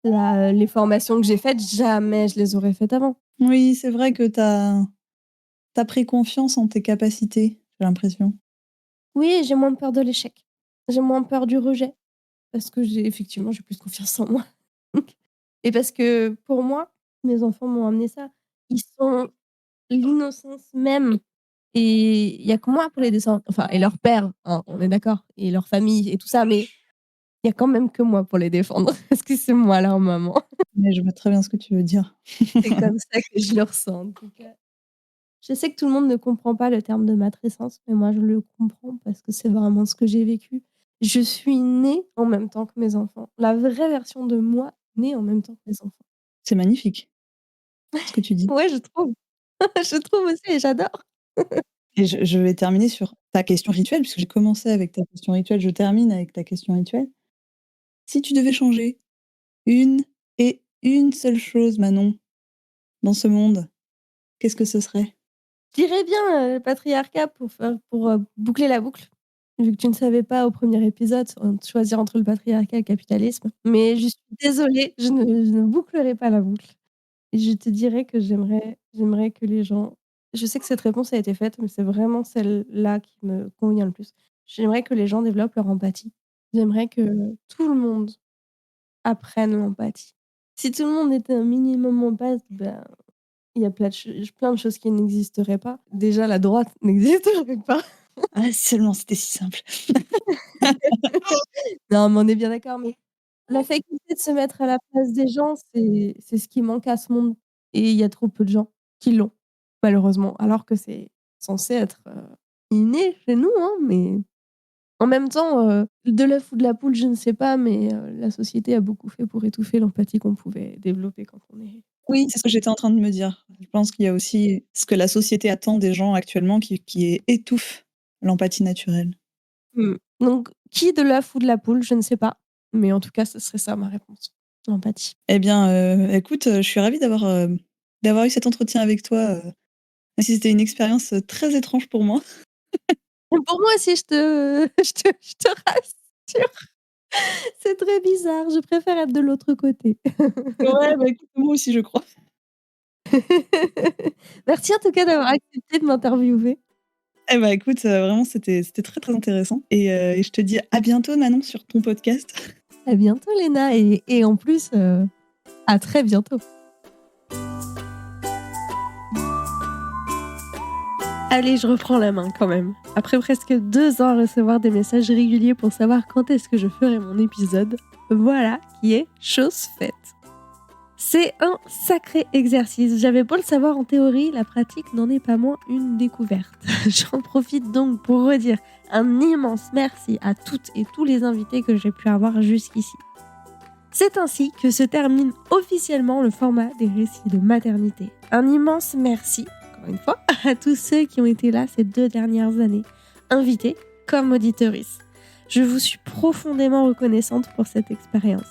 Les formations que j'ai faites, jamais je les aurais faites avant. Oui, c'est vrai que tu as pris confiance en tes capacités, j'ai l'impression. Oui, j'ai moins peur de l'échec. J'ai moins peur du rejet parce que j'ai plus confiance en moi. Et parce que pour moi, mes enfants m'ont amené ça. Ils sont l'innocence même et il y a que moi pour les descendre, enfin et leur père, hein, on est d'accord et leur famille et tout ça, mais il y a quand même que moi pour les défendre parce que c'est moi leur maman. Mais je vois très bien ce que tu veux dire. C'est comme ça que je le ressens en tout cas. Je sais que tout le monde ne comprend pas le terme de matrescence, mais moi je le comprends parce que c'est vraiment ce que j'ai vécu. Je suis née en même temps que mes enfants. La vraie version de moi née en même temps que mes enfants. C'est magnifique, ce que tu dis. Ouais, je trouve. Je trouve aussi et j'adore. Et je vais terminer sur ta question rituelle, puisque j'ai commencé avec ta question rituelle, je termine avec ta question rituelle. Si tu devais changer une une seule chose, Manon, dans ce monde, qu'est-ce que ce serait? Je dirais bien, le patriarcat pour boucler la boucle. Vu que tu ne savais pas au premier épisode, choisir entre le patriarcat et le capitalisme. Mais je suis désolée, je ne bouclerai pas la boucle. Et je te dirais que j'aimerais que les gens je sais que cette réponse a été faite, mais c'est vraiment celle-là qui me convient le plus. J'aimerais que les gens développent leur empathie. J'aimerais que tout le monde apprenne l'empathie. Si tout le monde était un minimum empathe, ben, il y a plein de choses qui n'existeraient pas. Déjà la droite n'existerait pas. Ah, si seulement c'était si simple. Non, mais on est bien d'accord, mais la faculté de se mettre à la place des gens, c'est ce qui manque à ce monde et il y a trop peu de gens qui l'ont, malheureusement, alors que c'est censé être, inné chez nous, hein, mais en même temps, de l'œuf ou de la poule, je ne sais pas, mais la société a beaucoup fait pour étouffer l'empathie qu'on pouvait développer quand on est Oui, c'est ce que j'étais en train de me dire. Je pense qu'il y a aussi ce que la société attend des gens actuellement qui étouffe l'empathie naturelle. donc qui de l'œuf ou de la poule, je ne sais pas, mais en tout cas, ce serait ça ma réponse, l'empathie. Eh bien, écoute, je suis ravie d'avoir eu cet entretien avec toi, même si c'était une expérience, très étrange pour moi. Pour moi aussi, je te rassure, c'est très bizarre, je préfère être de l'autre côté. Ouais, bah, écoute, moi aussi, je crois. Merci en tout cas d'avoir accepté de m'interviewer. Eh bah, écoute, vraiment, c'était très, très intéressant et je te dis à bientôt, Manon, sur ton podcast. À bientôt Léna et en plus, à très bientôt. Allez, je reprends la main quand même. Après presque 2 ans à recevoir des messages réguliers pour savoir quand est-ce que je ferai mon épisode, voilà qui est chose faite. C'est un sacré exercice. J'avais beau le savoir en théorie, la pratique n'en est pas moins une découverte. J'en profite donc pour redire un immense merci à toutes et tous les invités que j'ai pu avoir jusqu'ici. C'est ainsi que se termine officiellement le format des récits de maternité. Un immense merci, encore une fois, à tous ceux qui ont été là ces 2 dernières années, invités comme auditeuristes. Je vous suis profondément reconnaissante pour cette expérience.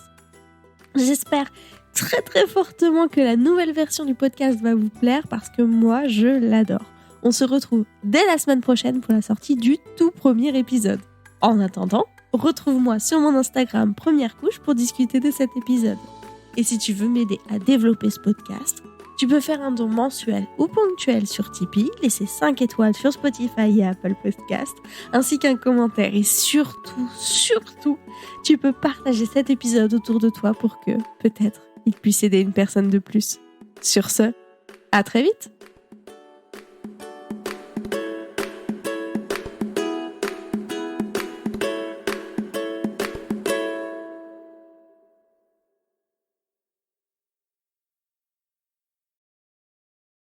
J'espère très très fortement que la nouvelle version du podcast va vous plaire parce que moi, je l'adore. On se retrouve dès la semaine prochaine pour la sortie du tout premier épisode. En attendant, retrouve-moi sur mon Instagram Première Couche pour discuter de cet épisode. Et si tu veux m'aider à développer ce podcast, tu peux faire un don mensuel ou ponctuel sur Tipeee, laisser 5 étoiles sur Spotify et Apple Podcast, ainsi qu'un commentaire. Et surtout, tu peux partager cet épisode autour de toi pour que, peut-être, il puisse aider une personne de plus. Sur ce, à très vite!